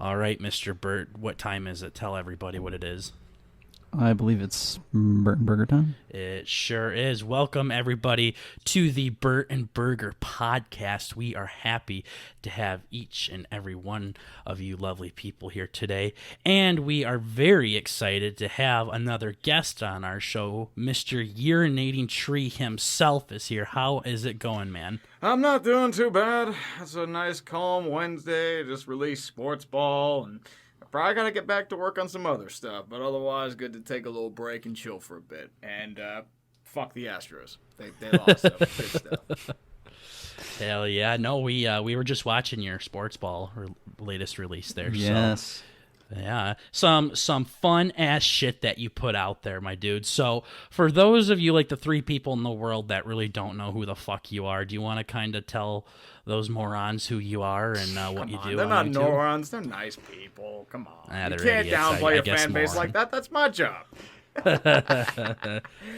All right, Mr. Burt, what time is it? Tell everybody what it is. I believe it's BurtnBurger time. It sure is. Welcome, everybody, to the BurtnBurger podcast. We are happy to have each and every one of you lovely people here today. And we are very excited to have another guest on our show. Mr. Urinating Tree himself is here. How is it going, man? I'm not doing too bad. It's a nice, calm Wednesday. Just released sports ball, and I probably got to get back to work on some other stuff. But otherwise, good to take a little break and chill for a bit. And fuck the Astros. They lost. So good stuff. Hell yeah. No, we were just watching your sports ball latest release there. Yes. So. Yeah, some fun ass shit that you put out there, my dude. So for those of you, like the three people in the world that really don't know who the fuck you are, do you want to kind of tell those morons who you are and what you do? They're not YouTube? morons. They're nice people. Come on. You can't idiots, downplay your guess fan base moron. like that. That's my job.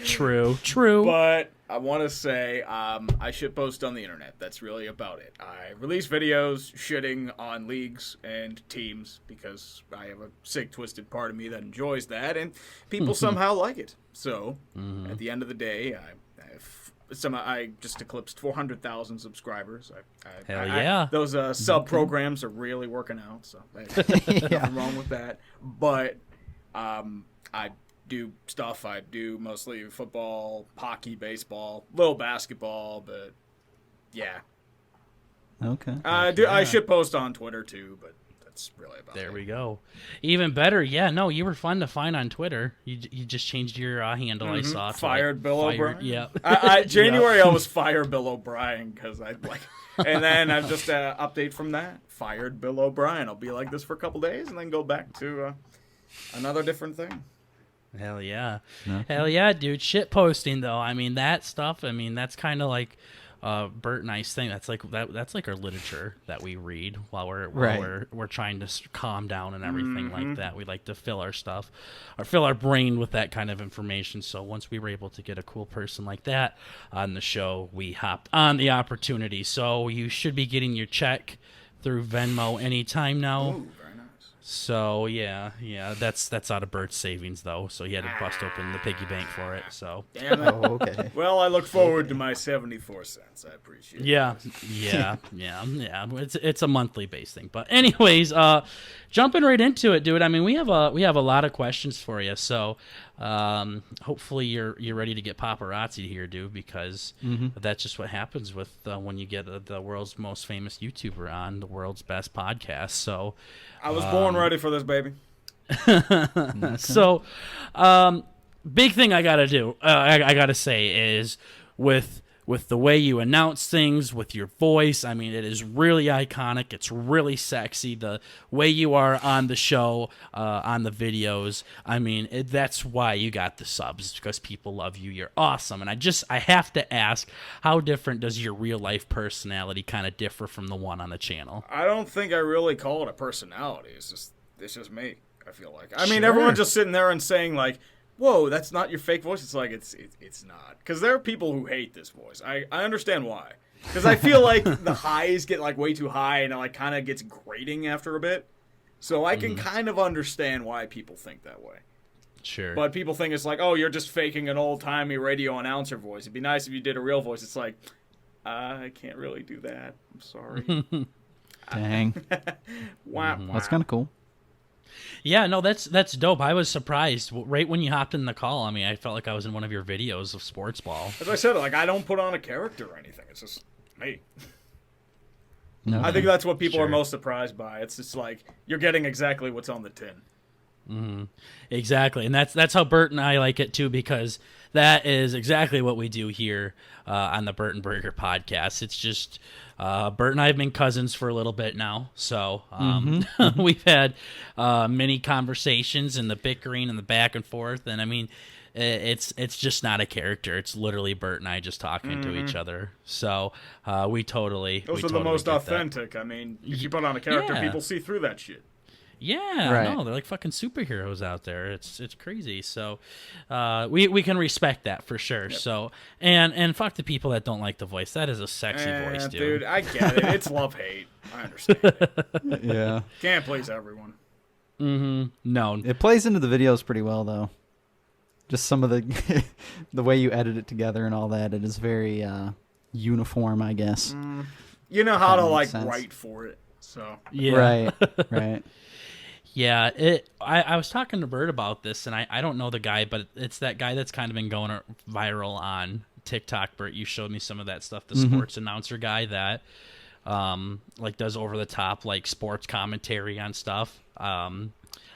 True. But I want to say I shitpost on the internet. That's really about it. I release videos shitting on leagues and teams because I have a sick, twisted part of me that enjoys that, and people somehow like it. So at the end of the day, I just eclipsed 400,000 subscribers. Hell yeah. Those sub programs are really working out, so nothing wrong with that. But I do stuff. I do mostly football, hockey, baseball, little basketball, but yeah. Okay. I should post on Twitter too, but that's really about it. There we go. Even better. Yeah, no, you were fun to find on Twitter. You just changed your handle, I saw. Fired Bill O'Brien. Yeah. January I was Fire Bill O'Brien because I like, and then I just update from that. Fired Bill O'Brien. I'll be like this for a couple days and then go back to another different thing. Hell yeah. No. Hell yeah, dude. Shit posting though. I mean that stuff, that's kinda like Burt and I's thing. That's like our literature that we read while we're trying to calm down and everything like that. We like to fill our stuff or fill our brain with that kind of information. So once we were able to get a cool person like that on the show, we hopped on the opportunity. So you should be getting your check through Venmo anytime now. Ooh, very nice. So yeah, that's out of Burt's savings though. So he had to bust open the piggy bank for it. So Damn it. Oh, okay. Well, I look forward to my 74 cents. I appreciate it. yeah. It's a monthly based thing. But anyways, jumping right into it, dude. I mean, we have a lot of questions for you. So hopefully you're ready to get paparazzi here, dude, because that's just what happens with when you get the world's most famous YouTuber on the world's best podcast. So I was born ready for this, baby. So big thing I gotta do, I gotta say is with the way you announce things, with your voice, I mean, it is really iconic. It's really sexy. The way you are on the show, on the videos, I mean, that's why you got the subs, because people love you. You're awesome. And I have to ask, how different does your real life personality kind of differ from the one on the channel? I don't think I really call it a personality. It's just me, I feel like. I mean, Sure. everyone's just sitting there and saying, like, whoa, that's not your fake voice. It's like, it's not. Because there are people who hate this voice. I understand why. Because I feel like the highs get, like, way too high and it, like, kind of gets grating after a bit. So I can kind of understand why people think that way. Sure. But people think it's like, oh, you're just faking an old-timey radio announcer voice. It'd be nice if you did a real voice. It's like, I can't really do that. I'm sorry. Dang. Wah, wah. That's kind of cool. Yeah, no, that's dope. I was surprised right when you hopped in the call. I mean, I felt like I was in one of your videos of sports ball. As I said, like, I don't put on a character or anything. It's just me. No. I think that's what people Sure. are most surprised by. It's just like, you're getting exactly what's on the tin. Exactly, and that's how Burt and I like it too, because that is exactly what we do here on the BurtnBurger podcast. It's just Burt and I have been cousins for a little bit now, so we've had many conversations and the bickering and the back and forth, and I mean, it's just not a character. It's literally Burt and I just talking to each other. So we totally Those we are totally the most get that. authentic. I mean, if you put on a character, Yeah. people see through that shit. Yeah, Right. no, they're like fucking superheroes out there. It's crazy. So we can respect that for sure. So and fuck the people that don't like the voice. That is a sexy voice, dude. I get it. It's love-hate. I understand. Yeah. Can't please everyone. No. It plays into the videos pretty well, though. Just some of the the way you edit it together and all that. It is very uniform, I guess. You know how That to makes like sense. write for it. So Yeah. Right. Right. Yeah, I was talking to Burt about this, and I don't know the guy, but it's that guy that's kind of been going viral on TikTok. Burt, you showed me some of that stuff. The sports announcer guy that like does over the top like sports commentary on stuff.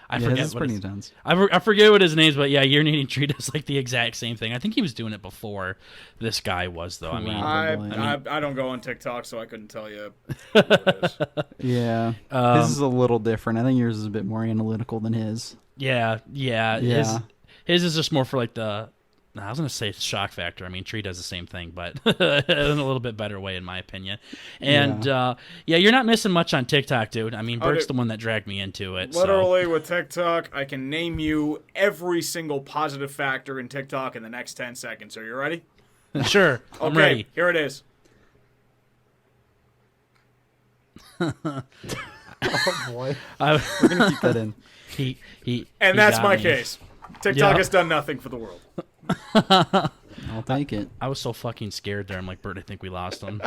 I forget this is what pretty his, intense. I forget what his name is, but yeah, Urinating Tree does like the exact same thing. I think he was doing it before this guy was, though. I mean, I don't go on TikTok, so I couldn't tell you who it is. Yeah. His is a little different. I think yours is a bit more analytical than his. yeah. Yeah. His is just more for like the. I was gonna say shock factor. I mean, Tree does the same thing, but in a little bit better way, in my opinion. And yeah, you're not missing much on TikTok, dude. I mean, Bert's the one that dragged me into it. Literally, with TikTok, I can name you every single positive factor in TikTok in the next 10 seconds. Are you ready? So. Sure, I'm ready. Here it is. Oh boy. We're gonna keep that in. And that's my case. TikTok has done nothing for the world. I'll take it. I was so fucking scared there. I'm like, Burt, I think we lost him.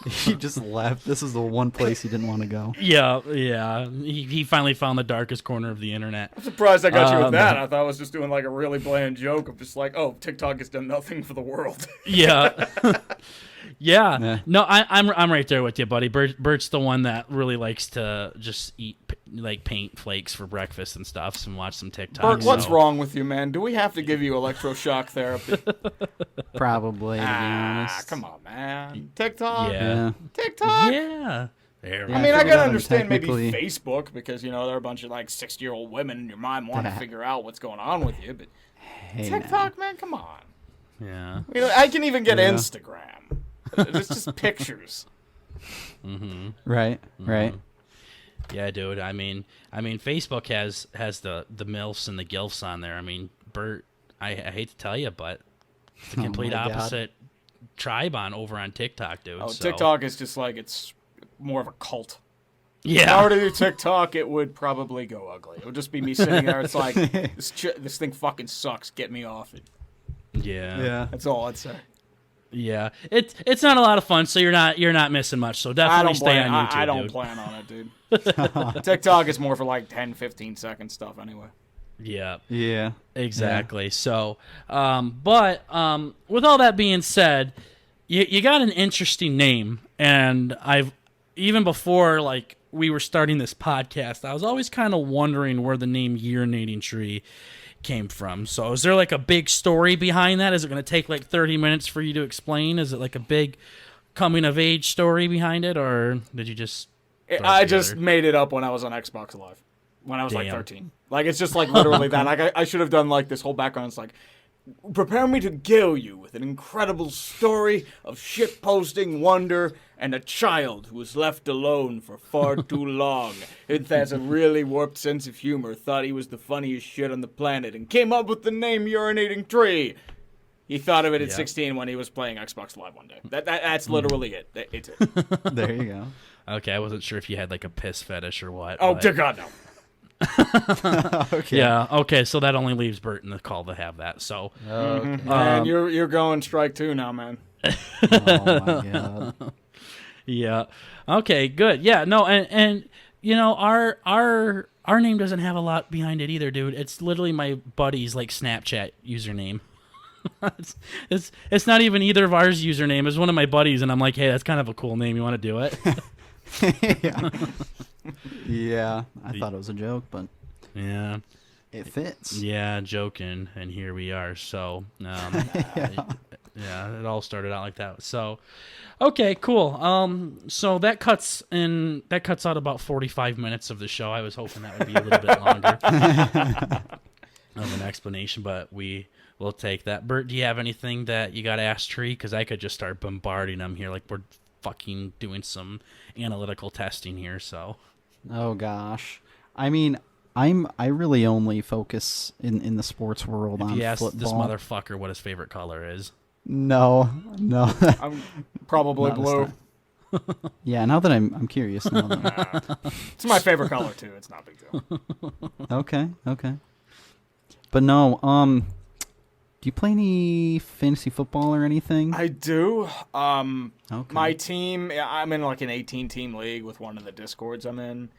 He just left. This is the one place he didn't want to go. Yeah. He finally found the darkest corner of the internet. I'm surprised I got you with that. I thought I was just doing like a really bland joke of just like, oh, TikTok has done nothing for the world. Yeah. Yeah. Nah. No, I'm right there with you, buddy. Bert's the one that really likes to just eat like paint flakes for breakfast and stuff, and watch some TikTok. Burt, what's wrong with you, man? Do we have to give you electroshock therapy? Probably, to be honest. Come on, man. TikTok? Yeah. TikTok? Yeah. There we I go. mean, I figured can out understand maybe technically- Facebook because, you know, there are a bunch of like 60-year-old women in your mind want to figure out what's going on with you, but Hey, TikTok, man, come on. Yeah. You know, I can even get Yeah. Instagram. It's just pictures. Right. Yeah, dude. I mean, Facebook has the MILFs and the GILFs on there. I mean, Burt, I hate to tell you, but it's the complete my God. opposite tribe over on TikTok, dude. Oh, so. TikTok is just like, it's more of a cult. If I Yeah. were to do TikTok, it would probably go ugly. It would just be me sitting there. It's like, this thing fucking sucks. Get me off it. Yeah. That's all I'd say. Yeah. It's not a lot of fun, so you're not missing much. So definitely stay on YouTube, I don't dude. plan on it, dude. TikTok is more for like 10, 15-second stuff anyway. Yeah. Yeah. Exactly. So, but with all that being said, you got an interesting name, and I've even before like we were starting this podcast, I was always kind of wondering where the name Urinating Tree came from. So, is there like a big story behind that? Is it going to take like 30 minutes for you to explain? Is it like a big coming of age story behind it, or did you just? I just made it up when I was on Xbox Live. When I was like Damn. 13. Like, it's just like literally that. Like, I should have done like this whole background. It's like, prepare me to gale you with an incredible story of shitposting wonder and a child who was left alone for far too long. It has a really warped sense of humor, thought he was the funniest shit on the planet, and came up with the name Urinating Tree. He thought of it at 16 when he was playing Xbox Live one day. That's literally it. It's it. There you go. Okay, I wasn't sure if you had like a piss fetish or what. Oh, but- dear God, no. Okay. Yeah. Okay. So that only leaves Burt in the call to have that. So. Okay. Man, you're going strike two now, man. Oh my God. Yeah. Okay. Good. Yeah. No. And you know our name doesn't have a lot behind it either, dude. It's literally my buddy's like Snapchat username. it's not even either of ours username. It's one of my buddies, and I'm like, hey, that's kind of a cool name. You want to do it? Yeah. I thought it was a joke, but Yeah. it fits. Yeah. Joking, and here we are. So. Yeah, it all started out like that. So, okay, cool. So that cuts out about 45 minutes of the show. I was hoping that would be a little bit longer of an explanation, but we will take that. Burt, do you have anything that you got to ask Tree? Because I could just start bombarding them here, like we're fucking doing some analytical testing here. So, Oh gosh. I mean, I really only focus in the sports world if on you ask football. this motherfucker what his favorite color is, No. I'm probably Not this blue. time. Yeah, now that I'm curious now. It's my favorite color too. It's not a big deal. Okay. But no, do you play any fantasy football or anything? I do. Okay. My team, I'm in like an 18-team league with one of the Discords I'm in.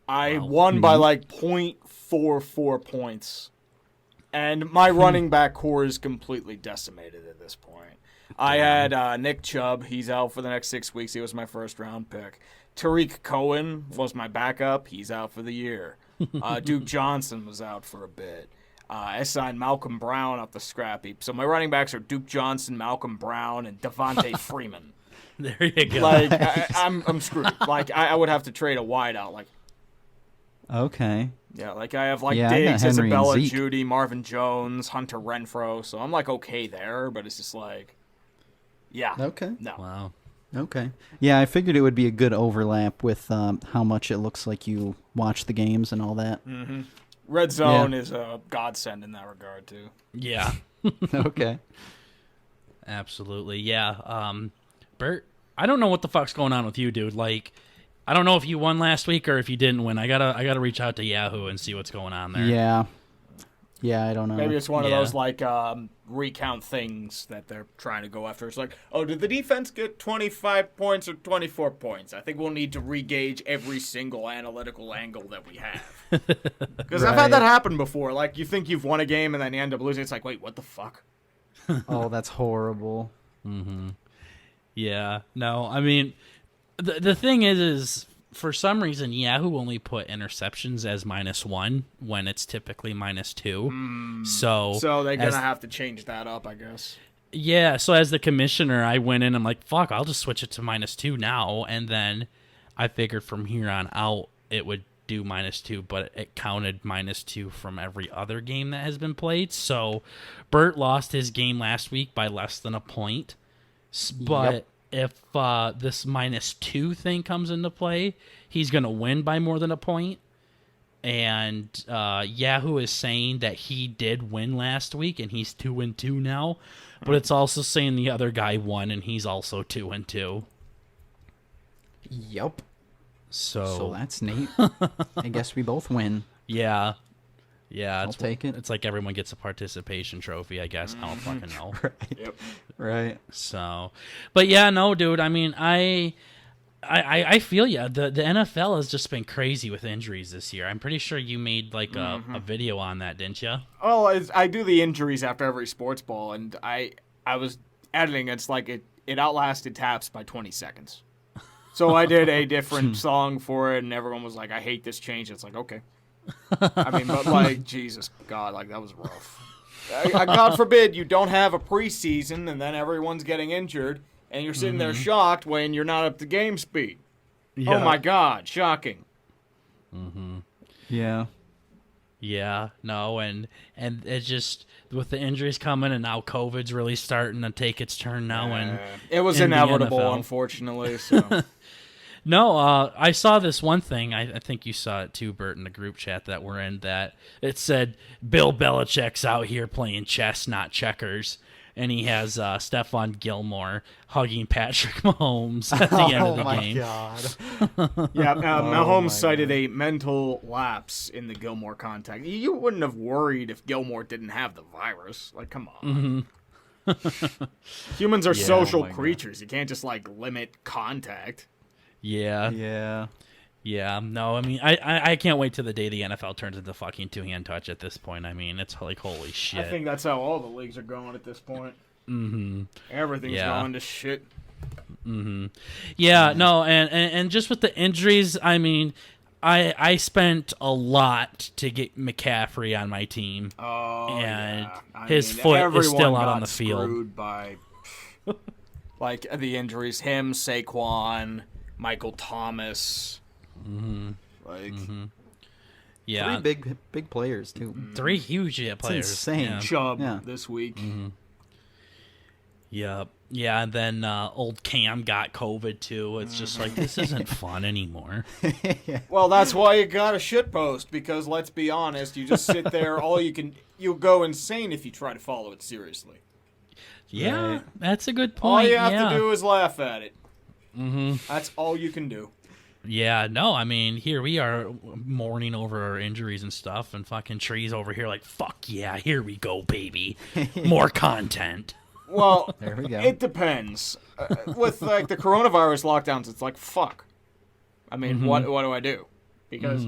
I Wow. won by like 0.44 points. And my running back core is completely decimated at this point. I had Nick Chubb. He's out for the next 6 weeks. He was my first round pick. Tariq Cohen was my backup. He's out for the year. Duke Johnson was out for a bit. I signed Malcolm Brown off the scrap heap. So my running backs are Duke Johnson, Malcolm Brown, and Devontae Freeman. There you go. Like, I'm screwed. Like, I would have to trade a wideout. Like, Okay. yeah, like I have like Yeah, I got Diggs, Henry and Isabella, Zeke. Judy, Marvin Jones, Hunter Renfro. So I'm like okay there, but it's just like, yeah, Okay. no. Wow. Okay. Yeah, I figured it would be a good overlap with how much it looks like you watch the games and all that. Red Zone is a godsend in that regard too. Yeah. Okay. Absolutely. Yeah. Burt, I don't know what the fuck's going on with you, dude. Like, I don't know if you won last week or if you didn't win. I gotta reach out to Yahoo and see what's going on there. Yeah. Yeah, I don't know. Maybe it's one of Yeah. those like recount things that they're trying to go after. It's like, oh, did the defense get 25 points or 24 points? I think we'll need to regauge every single analytical angle that we have. Because I've had that happen before. Like, you think you've won a game and then you end up losing. It's like, wait, what the fuck? Oh, that's horrible. Yeah. No, I mean, the thing is for some reason Yahoo only put interceptions as -1 when it's typically -2. So So they're going as- to have to change that up, I guess. Yeah, so as the commissioner, I went in. I'm like, fuck, I'll just switch it to -2 now, and then I figured from here on out it would do -2, but it counted -2 from every other game that has been played. So Burt lost his game last week by less than a point, but if this -2 thing comes into play, he's gonna win by more than a point. And Yahoo is saying that he did win last week, and he's 2-2 now. But it's also saying the other guy won, and he's also 2-2. Yep. So So that's neat. I guess we both win. yeah, I'll take it. It's like everyone gets a participation trophy, I guess. I don't fucking know. Yep. Right. So, but yeah, no, dude. I mean, I feel ya. The NFL has just been crazy with injuries this year. I'm pretty sure you made like a video on that, didn't you? Well, I do the injuries after every sports ball, and I was editing. It's like it outlasted Taps by 20 seconds. So I did a different song for it, and everyone was like, "I hate this change." It's like, okay. I mean, but like, Jesus God, like that was rough. God forbid you don't have a preseason, and then everyone's getting injured, and you're sitting there shocked when you're not up to game speed. Yeah. Oh my God, shocking. Yeah. Yeah, no, and it's just with the injuries coming, and now COVID's really starting to take its turn now, and It was in the inevitable, NFL. unfortunately. So. No, I saw this one thing. I think you saw it too, Burt, in the group chat that we're in. That it said Bill Belichick's out here playing chess, not checkers, and he has Stephon Gilmore hugging Patrick Mahomes at the end of the game. God. Yeah, Mahomes my cited a mental lapse in the Gilmore contact. You wouldn't have worried if Gilmore didn't have the virus. Like, come on. Humans are social my God. creatures. You can't just, like, limit contact. Yeah, Yeah. no, I mean, I can't wait till the day the NFL turns into fucking two-hand touch at this point. I mean, it's like, holy shit. I think that's how all the leagues are going at this point. Everything's Yeah. going to shit. Yeah, no, and just with the injuries, I mean, I spent a lot to get McCaffrey on my team. Oh, And yeah. his foot is everyone still out got on the field. screwed by, like, the injuries. Him, Saquon, Michael Thomas. Like, Yeah, Three big players too. three huge players. insane. Yeah. Chubb Yeah. this week. Yep. Yeah, and then old Cam got COVID too. It's just like, this isn't fun anymore. Well, that's why you got a shitpost, because let's be honest, you just sit there, you'll go insane if you try to follow it seriously. Yeah, Right. that's a good All point. you have yeah. to do is laugh at it. That's all you can do. Yeah, no, I mean, here we are mourning over our injuries and stuff, and fucking Trees over here like, fuck yeah, here we go, baby. More content. Well, There we go. it depends. With like the coronavirus lockdowns, it's like fuck. I mean, what do I do? Because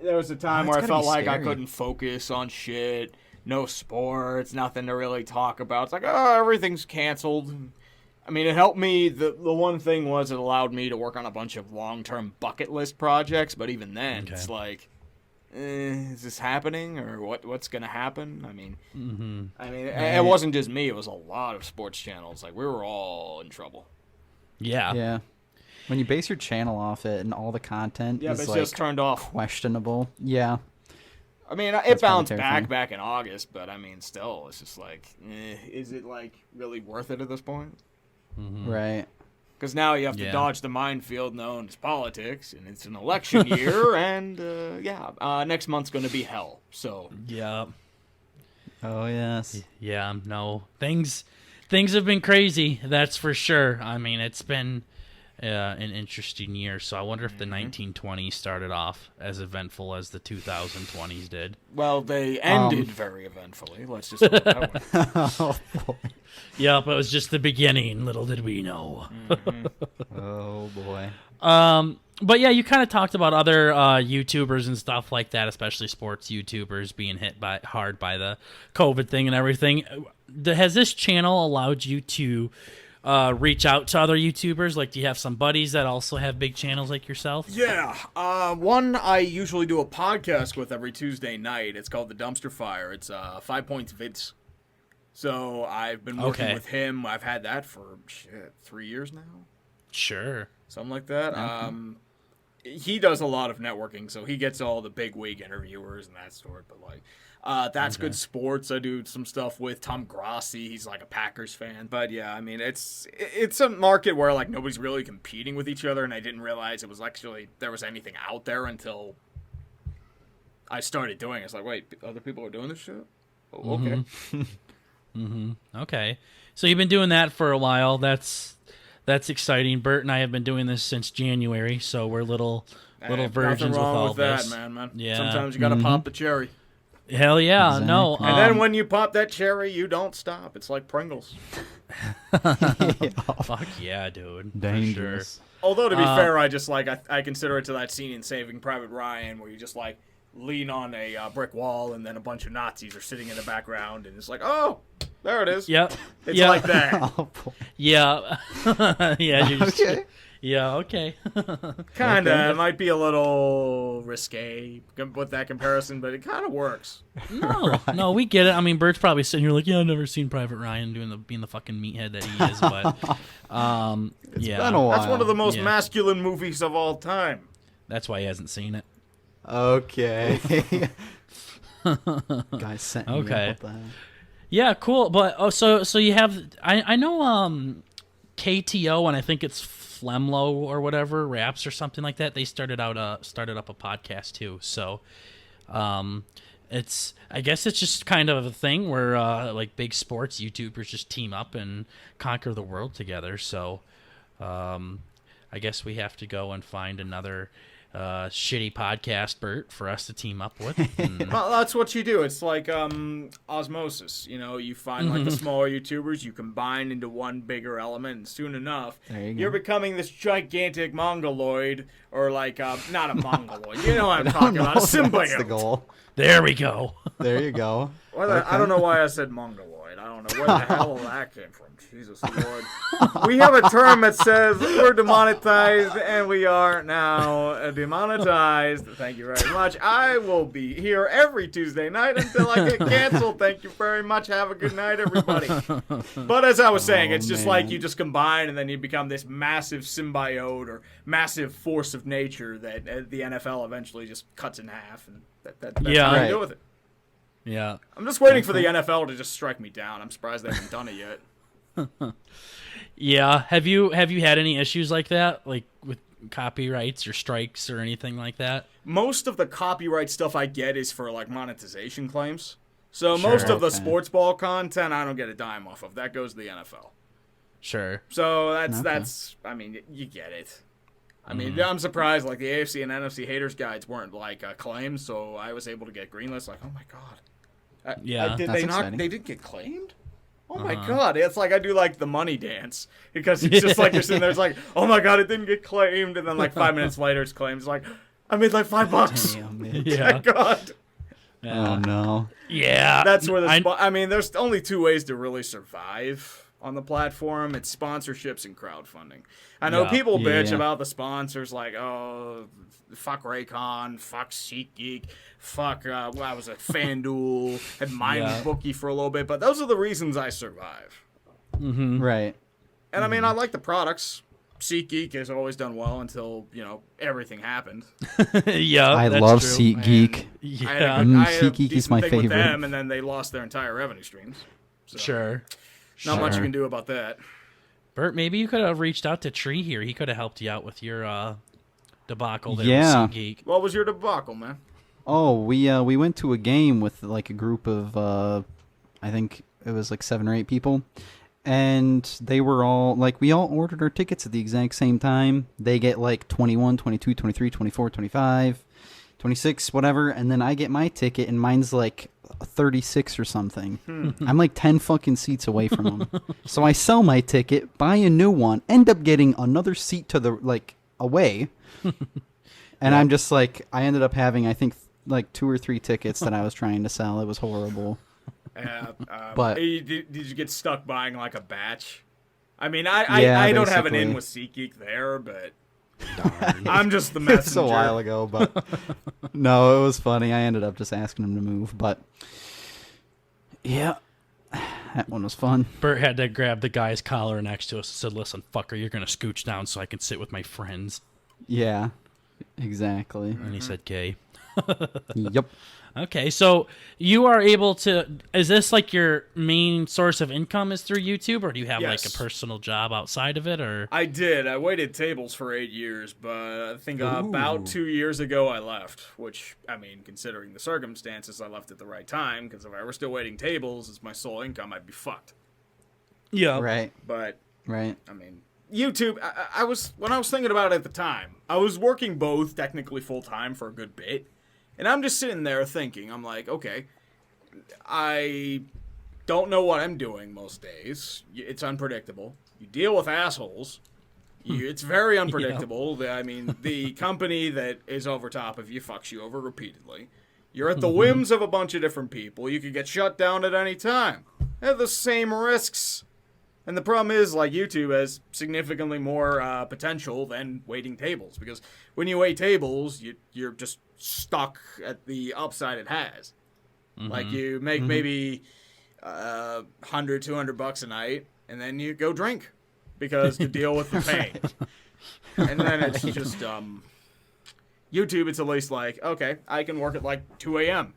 there was a time where I gotta felt be like I scary. couldn't focus on shit. No sports, nothing to really talk about. It's like, oh, everything's canceled. I mean, it helped me. The one thing was it allowed me to work on a bunch of long-term bucket list projects. But even then, it's like, is this happening or what's gonna happen? I mean, it wasn't just me. It was a lot of sports channels. Like we were all in trouble. Yeah. Yeah. When you base your channel off it and all the content Yeah, is but it's like just turned off. questionable. Yeah. I mean, it That's bounced probably terrifying. back in August, but I mean, still, it's just like, is it like really worth it at this point? Right. Because now you have to dodge the minefield known as politics, and it's an election year, and next month's going to be hell. So Yeah. Oh yes. Yeah, no. Things have been crazy, that's for sure. I mean, it's been an interesting year, so I wonder if the 1920s started off as eventful as the 2020s did. well, they ended very eventfully. Let's just put it that way. Oh boy. Yeah, but it was just the beginning, little did we know. Oh boy. But yeah, you kind of talked about other YouTubers and stuff like that, especially sports YouTubers being hit hard by the COVID thing and everything. Has this channel allowed you to reach out to other YouTubers? Like, do you have some buddies that also have big channels like yourself? Yeah, one I usually do a podcast with every Tuesday night. It's called The Dumpster Fire. It's 5 Points Vince. So I've been working with him. I've had that for 3 years now. Sure. Something like that. He does a lot of networking, so he gets all the big wig interviewers and that sort. But like, That's Good Sports. I do some stuff with Tom Grossi. He's like a Packers fan. But yeah, I mean, it's a market where like nobody's really competing with each other, and I didn't realize it was actually there was anything out there until I started doing it. It's like, wait, other people are doing this shit? Oh, okay. Okay. So you've been doing that for a while. That's exciting. Burt and I have been doing this since January, so we're little virgins with all this. Man. Yeah. Sometimes you gotta pop the cherry. Hell yeah, no. Exactly. And then when you pop that cherry, you don't stop. It's like Pringles. Fuck yeah, dude. For Dangerous. Although, to be fair, I consider it to that scene in Saving Private Ryan where you just like lean on a brick wall and then a bunch of Nazis are sitting in the background and it's like, oh, there it is. Yep. It's Yeah. like that. Oh boy. Yeah. Yeah. You're just, Okay. Yeah. Okay. Kind of. It might be a little risque with that comparison, but it kind of works. No, we get it. I mean, Bert's probably sitting here like, yeah, I've never seen Private Ryan being the fucking meathead that he is, but yeah, been a while. That's one of the most Yeah. masculine movies of all time. that's why he hasn't seen it. Okay. Guys sent me Okay. up with that. Yeah, cool. But so you have I know KTO and I think it's Flemlo or whatever raps or something like that. They started up a podcast too. So I guess it's just kind of a thing where like big sports YouTubers just team up and conquer the world together. So I guess we have to go and find another shitty podcast, Burt, for us to team up with. And, Well, that's what you do. It's like osmosis. You know, you find like the smaller YouTubers, you combine into one bigger element, and soon enough, There you go. you're becoming this gigantic mongoloid, or like not a mongoloid. You know what I'm talking about? A symbiote. That's the goal. there we go. There you go. I don't know why I said mongoloid. I don't know where the hell that came from. Jesus Lord. We have a term that says we're demonetized, and we are now demonetized. Thank you very much. I will be here every Tuesday night until I get canceled. Thank you very much. Have a good night, everybody. But as I was saying, it's just like you just combine, and then you become this massive symbiote or massive force of nature that the NFL eventually just cuts in half, and that's Yeah. how you Right. deal with it. Yeah. I'm just waiting for the NFL to just strike me down. I'm surprised they haven't done it yet. Yeah. Have you had any issues like that, like with copyrights or strikes or anything like that? Most of the copyright stuff I get is for like monetization claims. So most of the okay. sports ball content I don't get a dime off of. That goes to the NFL. Sure. So Okay. that's. I mean, you get it. I mean, I'm surprised like the AFC and NFC haters guides weren't like claimed, so I was able to get greenlit. Like, oh my god. Yeah. Did That's they not? exciting. They didn't get claimed. Oh my god! It's like I do like the money dance because it's just like you're sitting there. It's like, oh my god, it didn't get claimed, and then like 5 minutes later, it's claimed. It's like, I made like $5. Damn it. Yeah. Thank God. Oh no. Yeah. That's where I mean, there's only two ways to really survive on the platform. It's sponsorships and crowdfunding. I know Yeah. people bitch Yeah. about the sponsors, like, oh, fuck Raycon, fuck SeatGeek, fuck, I was at FanDuel, had MyBookie for a little bit, but those are the reasons I survive. Right. And I mean, I like the products. SeatGeek has always done well until, everything happened. Yeah. I that's love true. SeatGeek. I had a, Yeah. good, I had a SeatGeek is decent my thing with favorite. them, and then they lost their entire revenue streams. So Sure. not much you Sure. can do about that. Burt, maybe you could have reached out to Tree here. He could have helped you out with your debacle there Yeah. with SeatGeek. What was your debacle, man? Oh, we went to a game with like a group of I think it was like 7 or 8 people, and they were all like, we all ordered our tickets at the exact same time. They get like 21, 22, 23, 24, 25, 26, whatever, and then I get my ticket and mine's like 36 or something. I'm like 10 fucking seats away from them. So I sell my ticket, buy a new one, end up getting another seat to the like away. And I'm just like, I ended up having, I think, like 2 or 3 tickets that I was trying to sell. It was horrible. But- did you get stuck buying like a batch? I mean, I don't have an in with SeatGeek there, but I'm just the messenger. It's a while ago, but no, it was funny. I ended up just asking him to move, but yeah, that one was fun. Burt had to grab the guy's collar next to us and said, "Listen, fucker, you're gonna scooch down so I can sit with my friends." Yeah, exactly. And he said, "Gay." Yep. Okay, so you are able to. Is this like your main source of income? Is through YouTube, or do you have like Yes. a personal job outside of it? Or I did. I waited tables for 8 years, but I think about 2 years ago I left. Which, I mean, considering the circumstances, I left at the right time. Because if I were still waiting tables as my sole income, I'd be fucked. yeah, Right. But Right. I mean, YouTube. I was when I was thinking about it at the time, I was working both technically full time for a good bit, and I'm just sitting there thinking, I'm like, okay, I don't know what I'm doing most days. It's unpredictable. You deal with assholes. It's very unpredictable. I mean, the company that is over top of you fucks you over repeatedly. You're at the whims of a bunch of different people. You could get shut down at any time. They have the same risks. And the problem is, like, YouTube has significantly more potential than waiting tables. Because when you wait tables, you're just stuck at the upside it has. Like, you make maybe $100, $200 a night, and then you go drink. Because to deal with the pain. And then it's just, YouTube, it's at least like, okay, I can work at like 2 a.m.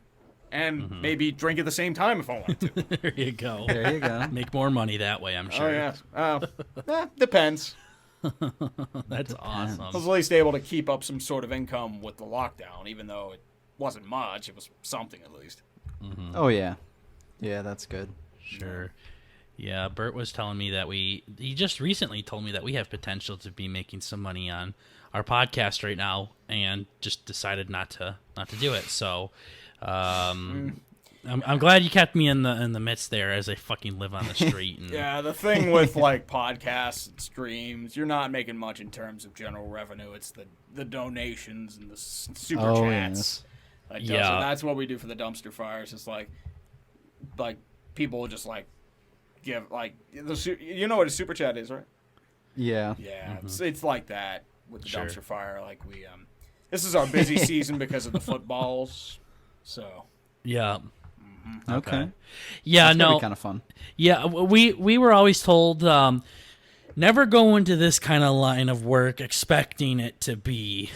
And maybe drink at the same time if I want to. there you go. There you go. Make more money that way, I'm sure. Oh, yeah. Depends. That's I was awesome. at least able to keep up some sort of income with the lockdown, even though it wasn't much. It was something at least. Oh yeah. Yeah, that's good. Sure. Yeah, Burt was telling me that he just recently told me that we have potential to be making some money on our podcast right now, and just decided not to do it. So, I'm glad you kept me in the midst there as I fucking live on the street. And, Yeah, the thing with like podcasts and streams, you're not making much in terms of general revenue. It's the donations and the super Oh, chats. yes. That does Yeah. it. That's what we do for the dumpster fires. It's like people just like give like you know what a super chat is, right? Yeah. Yeah, it's like that with the Sure. dumpster fire. Like this is our busy season because of the footballs. So yeah. Okay. Yeah, That's gonna no. be kind of fun. Yeah, we were always told never go into this kind of line of work expecting it to be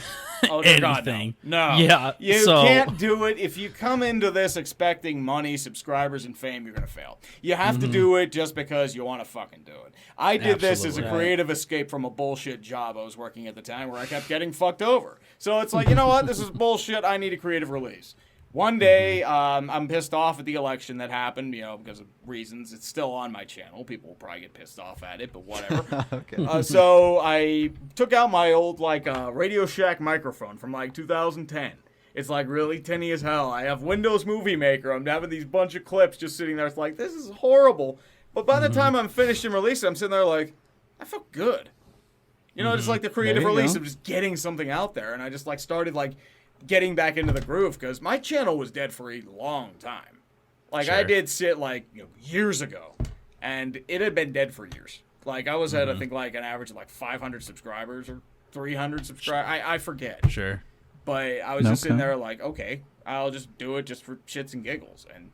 oh dear God, anything. no. Yeah, You so- can't do it. If you come into this expecting money, subscribers, and fame, you're gonna fail. You have to do it just because you want to fucking do it. I did this as a Absolutely. creative escape from a bullshit job I was working at the time where I kept getting fucked over. So it's like, you know what? This is bullshit. I need a creative release. One day, I'm pissed off at the election that happened, because of reasons. It's still on my channel. People will probably get pissed off at it, but whatever. Okay. So I took out my old, Radio Shack microphone from, 2010. It's, really tinny as hell. I have Windows Movie Maker. I'm having these bunch of clips just sitting there. It's like, this is horrible. But by the time I'm finished and released it, I'm sitting there like, I felt good. Just like the creative release of just getting something out there. And I just, started, getting back into the groove, because my channel was dead for a long time. Sure. I did sit years ago, and it had been dead for years. I was at I think an average of 500 subscribers or 300 subscribers. I forget. Sure. But I was just sitting there okay, I'll just do it just for shits and giggles. And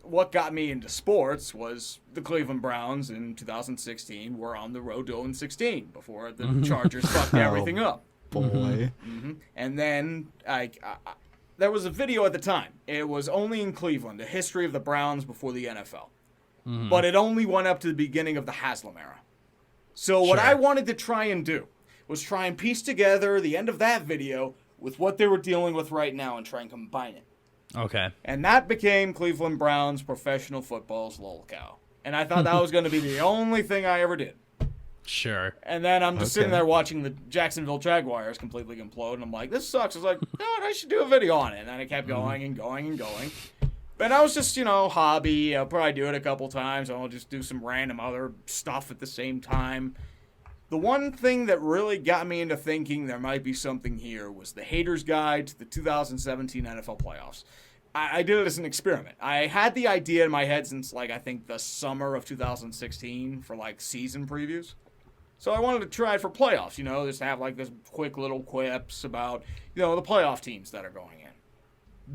what got me into sports was the Cleveland Browns in 2016 were on the road to 0-16 before the Chargers fucked everything up. Boy. And then there was a video at the time. It was only in Cleveland, the history of the Browns before the NFL. But it only went up to the beginning of the Haslam era. So what I wanted to try and do was try and piece together the end of that video with what they were dealing with right now and try and combine it. Okay. And that became Cleveland Browns Professional Football's lolcow. And I thought that was going to be the only thing I ever did. Sure. And then I'm just sitting there watching the Jacksonville Jaguars completely implode, and I'm like, this sucks. I was like, I should do a video on it. And then I kept going and going and going. But I was just, hobby. I'll probably do it a couple times. I'll just do some random other stuff at the same time. The one thing that really got me into thinking there might be something here was the Hater's Guide to the 2017 NFL Playoffs. I did it as an experiment. I had the idea in my head since, I think the summer of 2016 for, season previews. So I wanted to try it for playoffs, just have this quick little quips about, the playoff teams that are going in.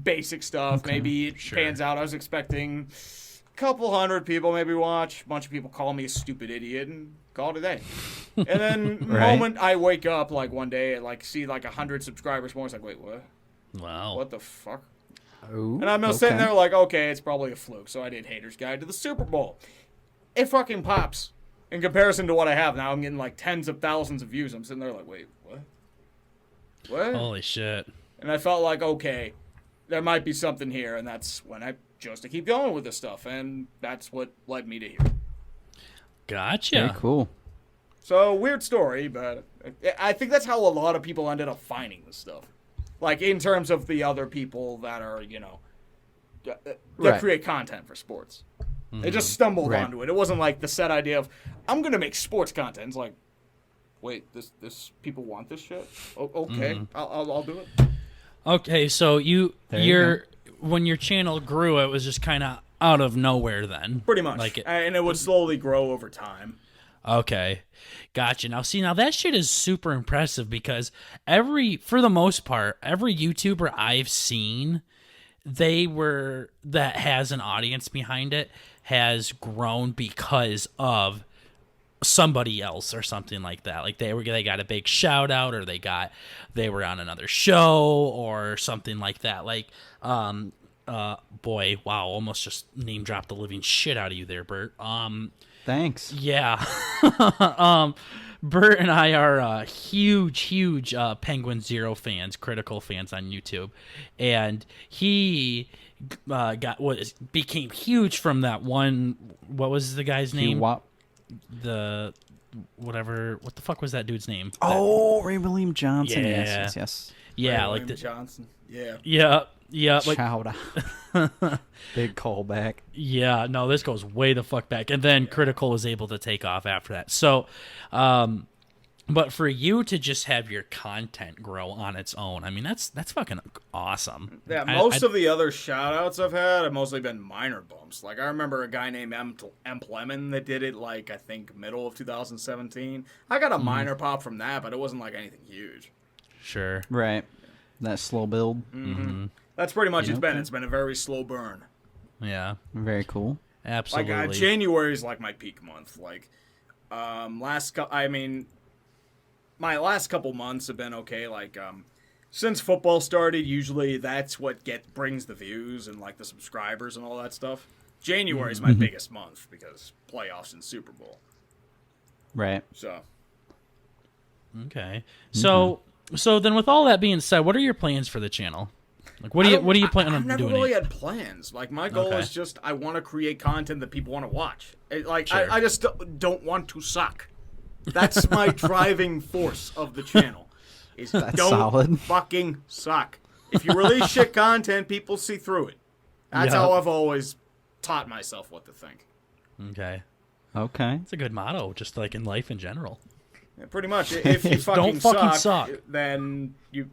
Basic stuff. Maybe it pans out. I was expecting a couple hundred people maybe watch. A bunch of people call me a stupid idiot and call it a day. And then the moment I wake up, one day and, see, 100 subscribers more, it's wait, what? Wow. What the fuck? Ooh, And I'm sitting there okay, it's probably a fluke. So I did Hater's Guide to the Super Bowl. It fucking pops. In comparison to what I have now, I'm getting tens of thousands of views. I'm sitting there wait, what? What? Holy shit. And I felt okay, there might be something here, and that's when I chose to keep going with this stuff, and that's what led me to here. Gotcha. Very cool. So, weird story, but I think that's how a lot of people ended up finding this stuff. In terms of the other people that are, that create content for sports. They just stumbled onto it. It wasn't the set idea of, I'm going to make sports content. It's wait, this people want this shit? Okay, I'll do it. Okay, so when your channel grew, it was just kind of out of nowhere then. Pretty much. And it would slowly grow over time. Okay, gotcha. Now that shit is super impressive because for the most part, every YouTuber I've seen, that has an audience behind it has grown because of somebody else or something like that. They got a big shout out, or they were on another show or something like that. Boy, wow, almost just name dropped the living shit out of you there, Burt. Thanks. Yeah. Burt and I are huge Penguin Zero fans, critical fans on YouTube, and he became huge from that one. What was the guy's name? What the fuck was that dude's name? Ray William Johnson. Yeah. Yes. Yeah, Ray William Johnson. Yeah. Yeah. Shout out. Big callback. Yeah, no, this goes way the fuck back. And then Critical was able to take off after that. So, but for you to just have your content grow on its own, I mean, that's fucking awesome. Yeah, most of the other shout-outs I've had have mostly been minor bumps. I remember a guy named M. Lemon that did it, I think, middle of 2017. I got a minor pop from that, but it wasn't, anything huge. Sure. Right. That slow build. Mm-hmm. That's pretty much it's been. It's been a very slow burn. Yeah. Very cool. Absolutely. January is my peak month. My last couple months have been okay. Since football started, usually that's what brings the views and the subscribers and all that stuff. January is my biggest month because playoffs and Super Bowl. Right. So. Okay. So then with all that being said, what are your plans for the channel? Like, what do you plan I've on never doing? really had plans. Like, my goal Okay. is just I want to create content that people want to watch. Sure. I just don't want to suck. That's my driving force of the channel. Is That's don't solid. fucking suck. If you release shit content, people see through it. That's Yeah. how I've always taught myself what to think. Okay. Okay. It's a good motto, just like in life in general. Yeah, pretty much. If you Don't fucking suck. then you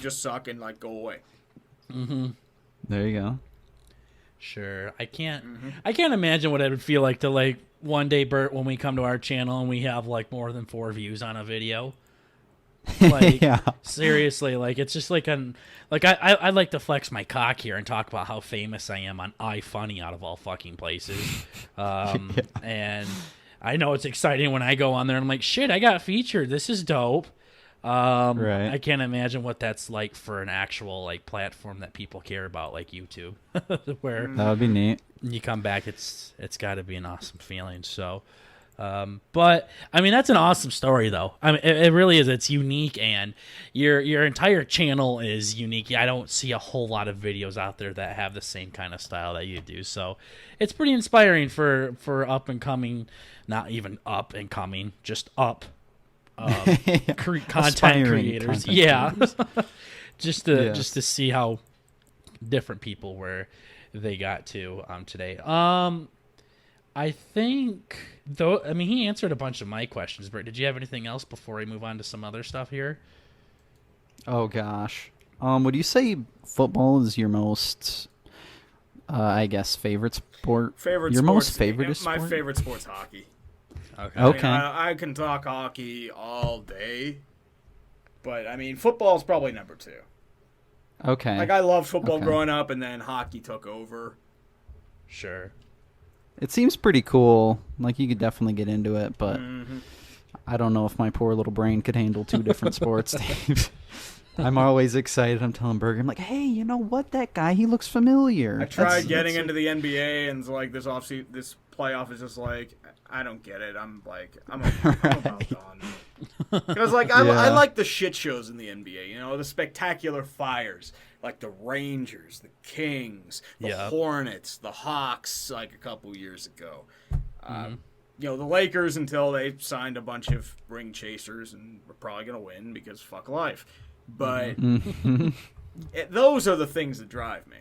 just suck and like go away. There you go. Sure. I can't imagine what it would feel like to like one day, Burt, when we come to our channel and we have like more than 4 views on a video. Like Yeah. seriously, like it's just like I like to flex my cock here and talk about how famous I am on iFunny out of all fucking places. And I know it's exciting when I go on there and I'm like, shit, I got featured. This is dope. Right. I can't imagine what that's like for an actual like platform that people care about, like YouTube, where That would be neat. you come back. It's got to be an awesome feeling. So, but I mean, that's an awesome story, though. I mean, it really is. It's unique, and your entire channel is unique. I don't see a whole lot of videos out there that have the same kind of style that you do. So, it's pretty inspiring for up and coming, not even up and coming, just up. Content Aspiring creators, content yeah, creators. just to see how different people where they got to today. I think though. I mean, he answered a bunch of my questions. Bert, did you have anything else before we move on to some other stuff here? Oh gosh. Would you say football is your most, I guess, favorite sport? Favorite Your sports, most favorite sport? My favorite sport's hockey. Okay. Okay. I mean, I can talk hockey all day, but I mean, football's probably number 2. Okay. Like, I loved football Okay. growing up, and then hockey took over. Sure. It seems pretty cool. Like, you could definitely get into it, but Mm-hmm. I don't know if my poor little brain could handle 2 different sports, Dave. I'm always excited. I'm telling Burger, I'm like, hey, you know what? That guy, he looks familiar. I tried That's- getting that's- into the NBA, and like this this playoff is just like, I don't get it. I'm about done. Because like I Yeah. like the shit shows in the NBA. You know, the spectacular fires, like the Rangers, the Kings, the Yeah. Hornets, the Hawks, like a couple years ago. You know, the Lakers until they signed a bunch of ring chasers, and we're probably gonna win because fuck life. But those are the things that drive me.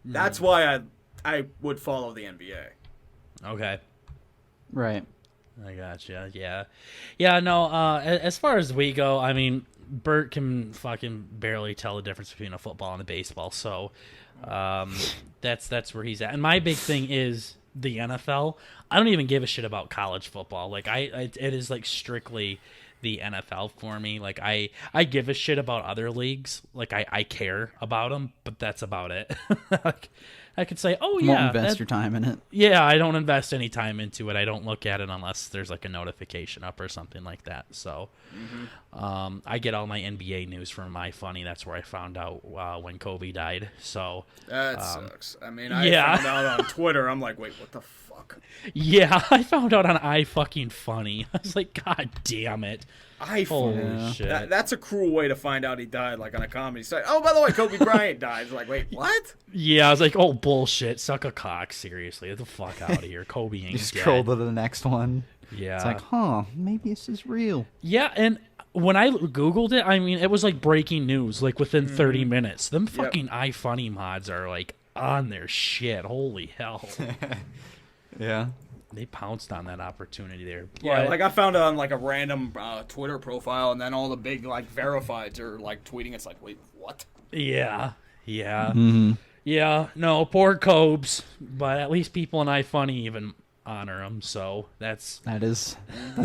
That's why I would follow the NBA. Okay. Right. I gotcha. Yeah. Yeah, no, as far as we go, I mean, Bert can fucking barely tell the difference between a football and a baseball. So, that's where he's at. And my big thing is the NFL. I don't even give a shit about college football. Like it is like strictly the NFL for me. Like I give a shit about other leagues. Like I care about them, but that's about it. Like, I could say, oh yeah, Won't invest your time in it. yeah, I don't invest any time into it. I don't look at it unless there's like a notification up or something like that. So, I get all my NBA news from iFunny. That's where I found out when Kobe died. So, That sucks. I mean, I yeah. found out on Twitter. I'm like, wait, what the fuck? yeah, I found out on iFucking-funny. I was like, God damn it. Holy Yeah. shit. That's a cruel way to find out he died, like on a comedy site. Oh, by the way, Kobe Bryant died. It's like, wait, what? Yeah, I was like, oh, bullshit. Suck a cock. Seriously. Get the fuck out of here. Kobe ain't Just dead. scroll to the next one. Yeah. It's like, huh, maybe this is real. Yeah, and when I Googled it, I mean, it was like breaking news, like within 30 minutes. Them fucking iFunny mods are like on their shit. Holy hell. Yeah. They pounced on that opportunity there. Yeah, But- like I found it on like a random Twitter profile, and then all the big like verifieds are like tweeting. It's like, wait, what? yeah. Yeah. Yeah. No, poor Cobes, but at least people in iFunny even honor him, so that's That's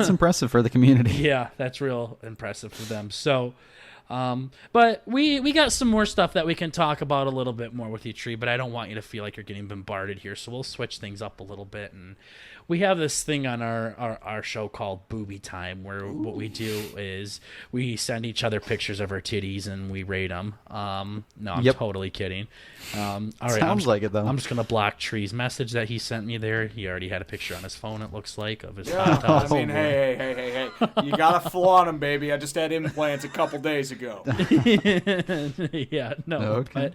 impressive for the community. yeah, that's real impressive for them. So, but we got some more stuff that we can talk about a little bit more with you, Tree, but I don't want you to feel like you're getting bombarded here, so we'll switch things up a little bit, and we have this thing on our show called Boobie Time, where what we do is we send each other pictures of our titties and we rate them. No, I'm totally kidding. All right, Sounds like it, though. I'm just gonna block Tree's message that he sent me there. He already had a picture on his phone, it looks like, of his Yeah, tatas. I mean, hey. You gotta flaunt them, baby. I just had implants a couple days ago. Yeah, no. Okay. But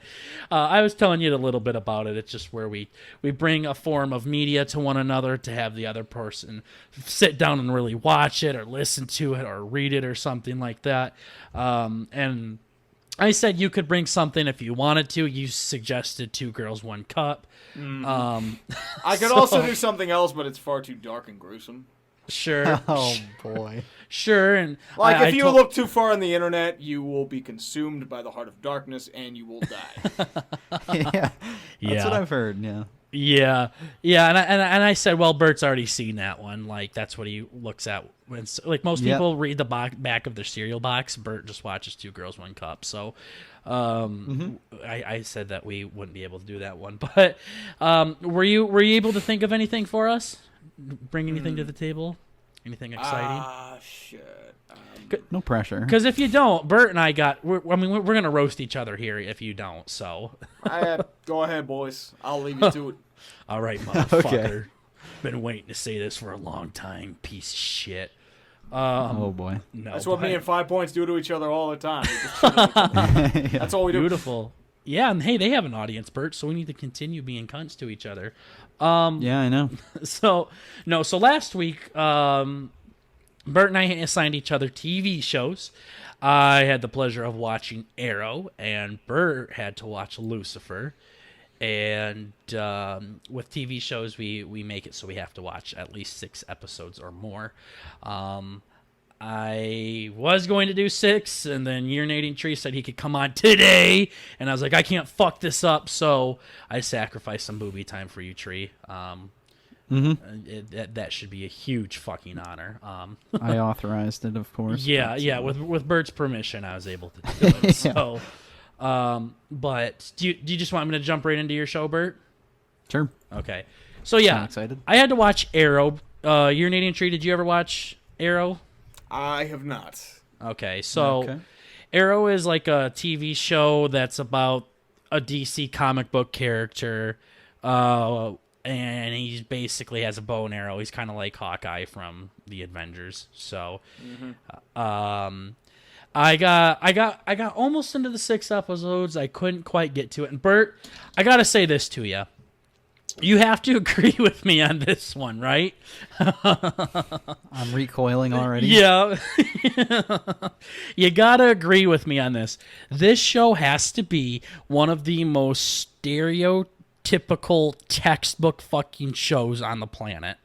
I was telling you a little bit about it. It's just where we bring a form of media to one another to have the other person sit down and really watch it or listen to it or read it or something like that. And I said you could bring something if you wanted to. You suggested 2 Girls, 1 Cup. I could also do something else, but it's far too dark and gruesome. Sure. Oh boy. Sure. And Like, if you look too far on the internet, you will be consumed by the heart of darkness and you will die. Yeah. That's what I've heard. Yeah. Yeah, and I said, well, Burt's already seen that one. Like, that's what he looks at. When, like, most people read the back of their cereal box. Burt just watches 2 Girls, 1 Cup. So, I said that we wouldn't be able to do that one. But were you able to think of anything for us? Bring anything to the table? Anything exciting? Shit. No pressure. Because if you don't, Burt and I we're going to roast each other here if you don't, so. Go ahead, boys. I'll leave you to it. All right, motherfucker. Okay. Been waiting to say this for a long time, piece of shit. Oh boy. No, That's what me and 5 Points do to each other all the time. That's all we do. Beautiful. Yeah, and hey, they have an audience, Burt, so we need to continue being cunts to each other. Yeah, I know. So last week, Burt and I assigned each other TV shows. I had the pleasure of watching Arrow, and Burt had to watch Lucifer. And with TV shows, we make it so we have to watch at least 6 episodes or more. I was going to do 6, and then Urinating Tree said he could come on today, and I was like, I can't fuck this up, so I sacrificed some Boobie Time for you, Tree. That should be a huge fucking honor. I authorized it, of course. Yeah. With Bert's permission, I was able to do it. So, but do you just want me to jump right into your show, Burt? Sure. Okay. So yeah, I'm excited. I had to watch Arrow. Urinating Tree, did you ever watch Arrow? I have not. Okay, so Arrow is like a TV show that's about a DC comic book character, and he basically has a bow and arrow. He's kind of like Hawkeye from the Avengers. So, I got almost into the 6 episodes. I couldn't quite get to it. And Burt, I gotta say this to you. You have to agree with me on this one, right? I'm recoiling already. Yeah. You gotta agree with me on this. This show has to be one of the most stereotypical textbook fucking shows on the planet.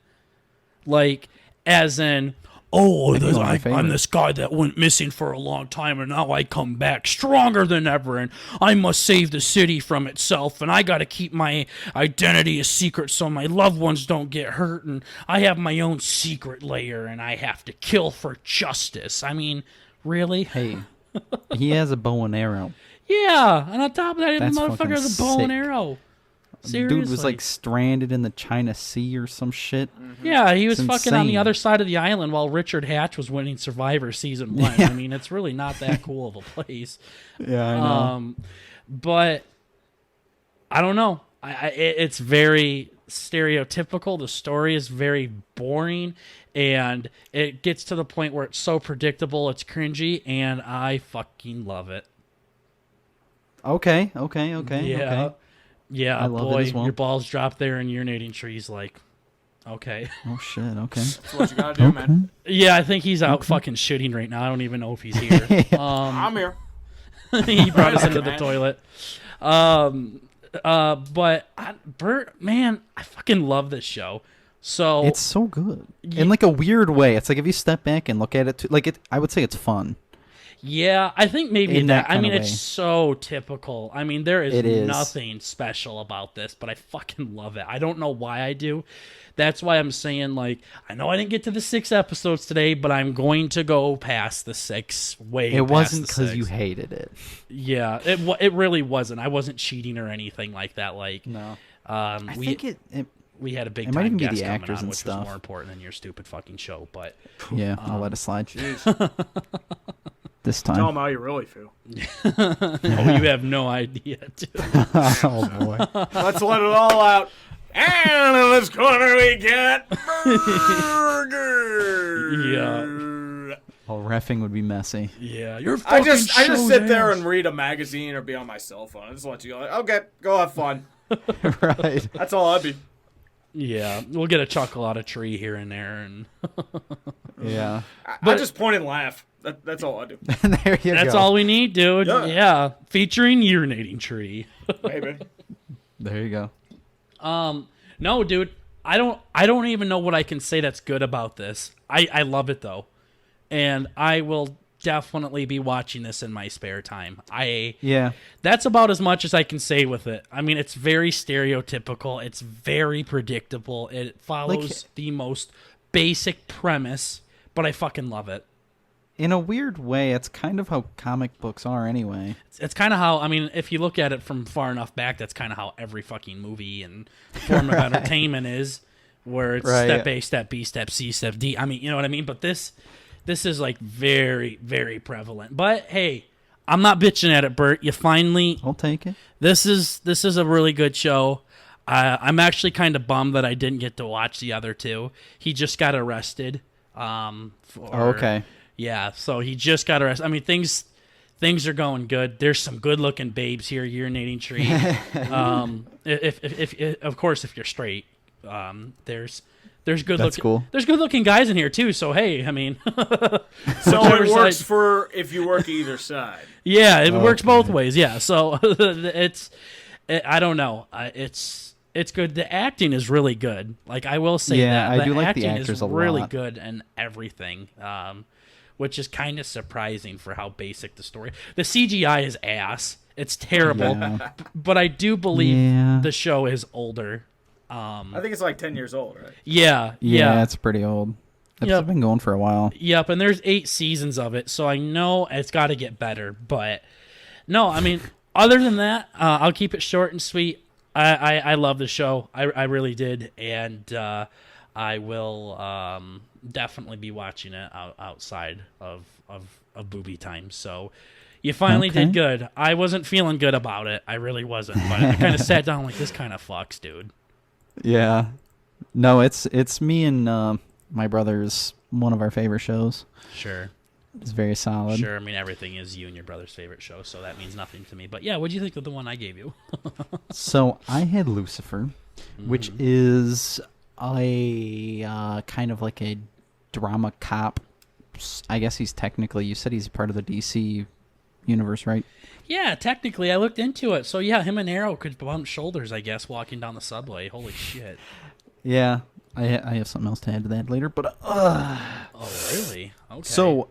Like, as in, I'm this guy that went missing for a long time, and now I come back stronger than ever, and I must save the city from itself, and I got to keep my identity a secret so my loved ones don't get hurt, and I have my own secret lair, and I have to kill for justice. I mean, really? Hey, he has a bow and arrow. Yeah, and on top of that, the That's motherfucker has a fucking bow and sick. arrow. Seriously. Dude was like stranded in the China Sea or some shit. Yeah, he was It's fucking on the insane. other side of the island while Richard Hatch was winning Survivor Season 1. Yeah. I mean, it's really not that cool of a place. Yeah, I know. But I don't know. It's very stereotypical. The story is very boring, and it gets to the point where it's so predictable, it's cringy, and I fucking love it. Okay. Yeah. Okay. Yeah, I love boy, it as well. your balls drop there and Urinating Trees like, okay. Oh shit. Okay. That's what you gotta do, man. Yeah, I think he's out fucking shitting right now. I don't even know if he's here. I'm here. He brought us into the toilet. But Burt, man, I fucking love this show. So It's so good in like a weird way. It's like if you step back and look at it, I would say it's fun. yeah, I think maybe In that I mean, kinda it's way. so typical. I mean, there It is. nothing special about this, but I fucking love it. I don't know why I do. That's why I'm saying, like, I know I didn't get to the 6 episodes today, but I'm going to go past the 6 way. It past wasn't the because 6. you hated it. Yeah, it really wasn't. I wasn't cheating or anything like that. Like, No. I I think we had a big It might time even be guest the coming actors on, and which stuff. was more important than your stupid fucking show. But Yeah, I'll let it slide Jeez. this Tell time. them how you really feel. oh, you have no idea, dude. Oh boy. Let's let it all out. And in this corner we got burger. Yeah. Oh, reffing would be messy. Yeah, you're I fucking just sit there ass. and read a magazine or be on my cell phone. I just let you go. Like, okay, go have fun. Right. That's all I'd be. Yeah, we'll get a chuckle out of Tree here and there, and Yeah. I just point and laugh. That's all I do. There you that's go. all we need, dude. Yeah. Yeah, featuring Urinating Tree. Maybe. There you go. No, dude, I don't even know what I can say that's good about this. I love it though, and I will definitely be watching this in my spare time. Yeah. That's about as much as I can say with it. I mean, it's very stereotypical. It's very predictable. It follows the most basic premise, but I fucking love it. In a weird way, it's kind of how comic books are anyway. It's kind of how, I mean, if you look at it from far enough back, that's kind of how every fucking movie and form of entertainment is, where it's step A, step B, step C, step D. I mean, you know what I mean? But this is like very, very prevalent. But hey, I'm not bitching at it, Burt. You finally, I'll take it. this is a really good show. I'm actually kind of bummed that I didn't get to watch the other two. He just got arrested. Okay. Yeah, so he just got arrested. I mean, things are going good. There's some good-looking babes here, Urinating Tree. If of course, if you're straight, there's good That's looking cool. there's good-looking guys in here too. So hey, I mean, So whichever it works side- for if you work either side. yeah, it works both ways. Yeah, so I don't know. It's good. The acting is really good. Like I will say Yeah, that I do like the acting actors is a really lot. good and everything. Which is kind of surprising for how basic the story. The CGI is ass. It's terrible, Yeah. but I do believe Yeah. the show is older. I think it's like 10 years old, right? Yeah, Yeah, it's pretty old. It's Yep. been going for a while. Yep, and there's 8 seasons of it, so I know it's got to get better. But no, I mean, other than that, I'll keep it short and sweet. I love the show. I really did, and I will definitely be watching it outside of Boobie Time. So you finally Okay. did good. I wasn't feeling good about it. I really wasn't. But I kind of sat down like, this kind of fucks, dude. Yeah. No, it's me and my brother's one of our favorite shows. Sure. It's very solid. Sure. I mean, everything is you and your brother's favorite show, so that means nothing to me. But yeah, what do you think of the one I gave you? So I had Lucifer, which is a kind of like a drama cop. I guess he's technically, you said he's part of the DC universe, right? Yeah, technically, I looked into it. So yeah, him and Arrow could bump shoulders, I guess, walking down the subway. Holy shit. Yeah. I have something else to add to that later, but Oh, really? Okay. so,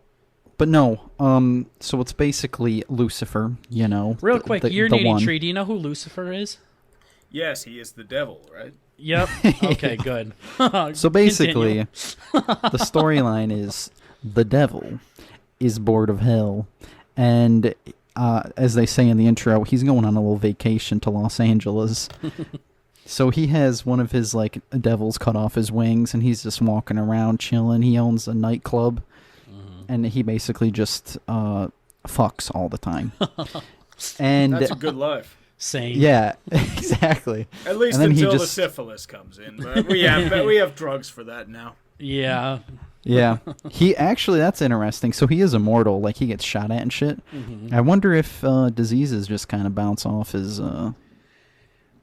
but no. So it's basically Lucifer. You know, real quick, the Urinating one. Tree. Do you know who Lucifer is? Yes, he is the devil, right? Yep. Okay, good. So basically, Continue. the storyline is the devil is bored of hell, and as they say in the intro, he's going on a little vacation to Los Angeles. So he has one of his like devils cut off his wings, and he's just walking around chilling. He owns a nightclub, and he basically just fucks all the time. And That's a good life. Same. yeah, exactly. At least And then he until the just- syphilis comes in. But we have drugs for that now. Yeah. Yeah, he actually, that's interesting. So he is immortal, like he gets shot at and shit. I wonder if diseases just kind of bounce off his.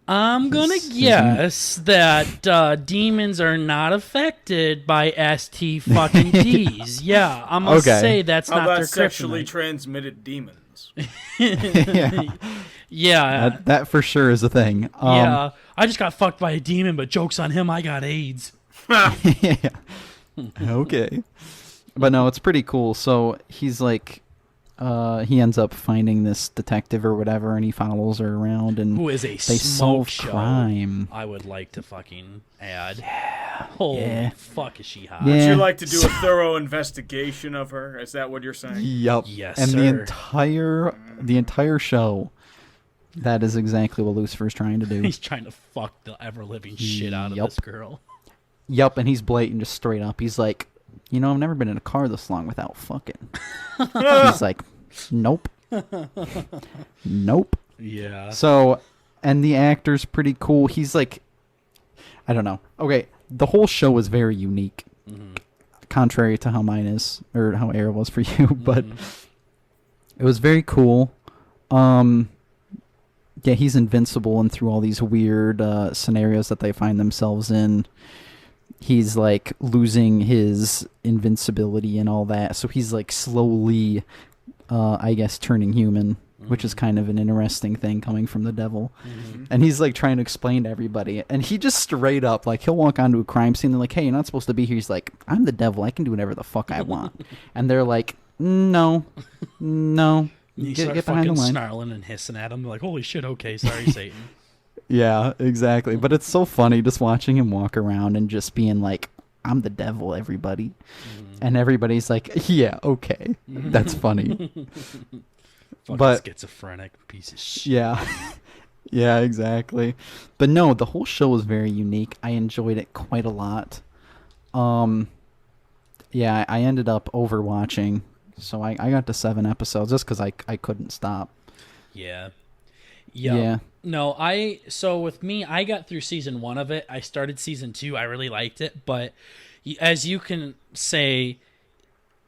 I'm gonna guess that demons are not affected by ST fucking Ds. Yeah, I'm gonna Okay. say that's How not about their sexually kryptonite. transmitted demons? Yeah, Yeah. that for sure is a thing. Yeah, I just got fucked by a demon, but joke's on him, I got AIDS. Yeah. Okay. But no, it's pretty cool. So he's like, he ends up finding this detective or whatever, and he follows her around, and Who is a they smoke solve show. crime. I would like to fucking add. Yeah. Holy fuck, is she hot? Yeah. Would you like to do a thorough investigation of her? Is that what you're saying? Yup. Yes, and sir. the entire show, That is exactly what Lucifer's trying to do. He's trying to fuck the ever-living shit out of Yup. this girl. Yup, and he's blatant, just straight up. He's like, I've never been in a car this long without fucking. He's like, nope. Nope. Yeah. So, and the actor's pretty cool. He's like, I don't know. Okay, the whole show was very unique. Contrary to how mine is, or how Air was for you, but it was very cool. Yeah, he's invincible, and through all these weird scenarios that they find themselves in, he's like losing his invincibility and all that. So he's like slowly, I guess, turning human, which is kind of an interesting thing coming from the devil. And he's like trying to explain to everybody, and he just straight up, like, he'll walk onto a crime scene. They're like, "Hey, you're not supposed to be here." He's like, "I'm the devil. I can do whatever the fuck I want." And they're like, "No, no." You Get start behind the fucking line. snarling and hissing at him. They're like, holy shit, okay, sorry, Satan. Yeah, exactly. But it's so funny just watching him walk around and just being like, "I'm the devil, everybody." And everybody's like, "Yeah, okay. That's funny." Fucking But- schizophrenic piece of shit. Yeah. Yeah, exactly. But no, the whole show was very unique. I enjoyed it quite a lot. Yeah, I ended up overwatching. So I got to 7 episodes just because I couldn't stop. Yeah. Yeah. No, so with me, I got through season 1 of it. I started season 2. I really liked it. But as you can say,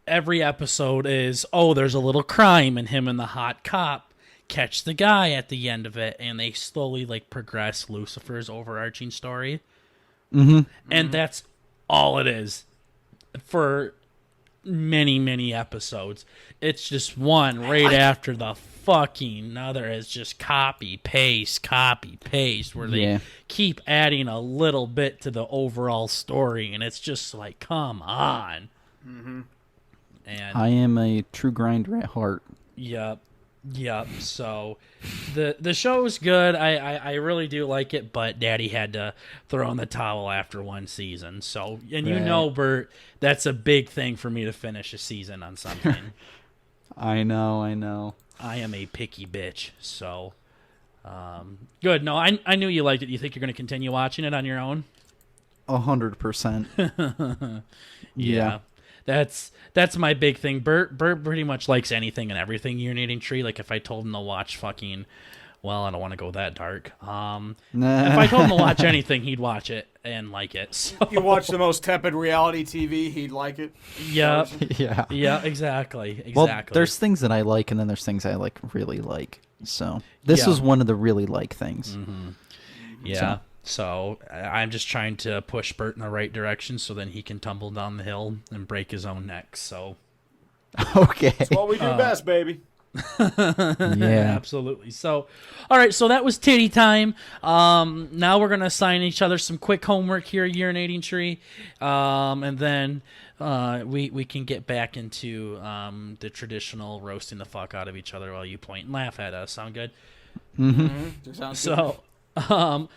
every episode is, there's a little crime, and him and the hot cop catch the guy at the end of it, and they slowly like progress Lucifer's overarching story. And that's all it is for many, many episodes. It's just one right after the fucking other. It's just copy paste where they keep adding a little bit to the overall story, and it's just like, come on. And I am a true grinder at heart. Yep. So the show is good. I really do like it, but Daddy had to throw in the towel after 1 season. So, and you Right. know, Burt, that's a big thing for me to finish a season on something. I know. I am a picky bitch. So, good. No, I knew you liked it. You think you're going to continue watching it on your own? 100%. Yeah. That's my big thing. Burt pretty much likes anything and everything Urinating Tree. Like, if I told him to watch fucking, well, I don't want to go that dark. If I told him to watch anything, he'd watch it and like it. So. You watch the most tepid reality TV, he'd like it. Yep. Yeah. Yeah, exactly. Well, there's things that I like, and then there's things I like really like. So this was one of the really like things. Yeah. So I'm just trying to push Burt in the right direction so then he can tumble down the hill and break his own neck. So Okay. That's what we do best, baby. Yeah. absolutely. So, all right. So that was titty time. Now we're gonna assign each other some quick homework here, Urinating Tree, and then we can get back into the traditional roasting the fuck out of each other while you point and laugh at us. Sound good? So,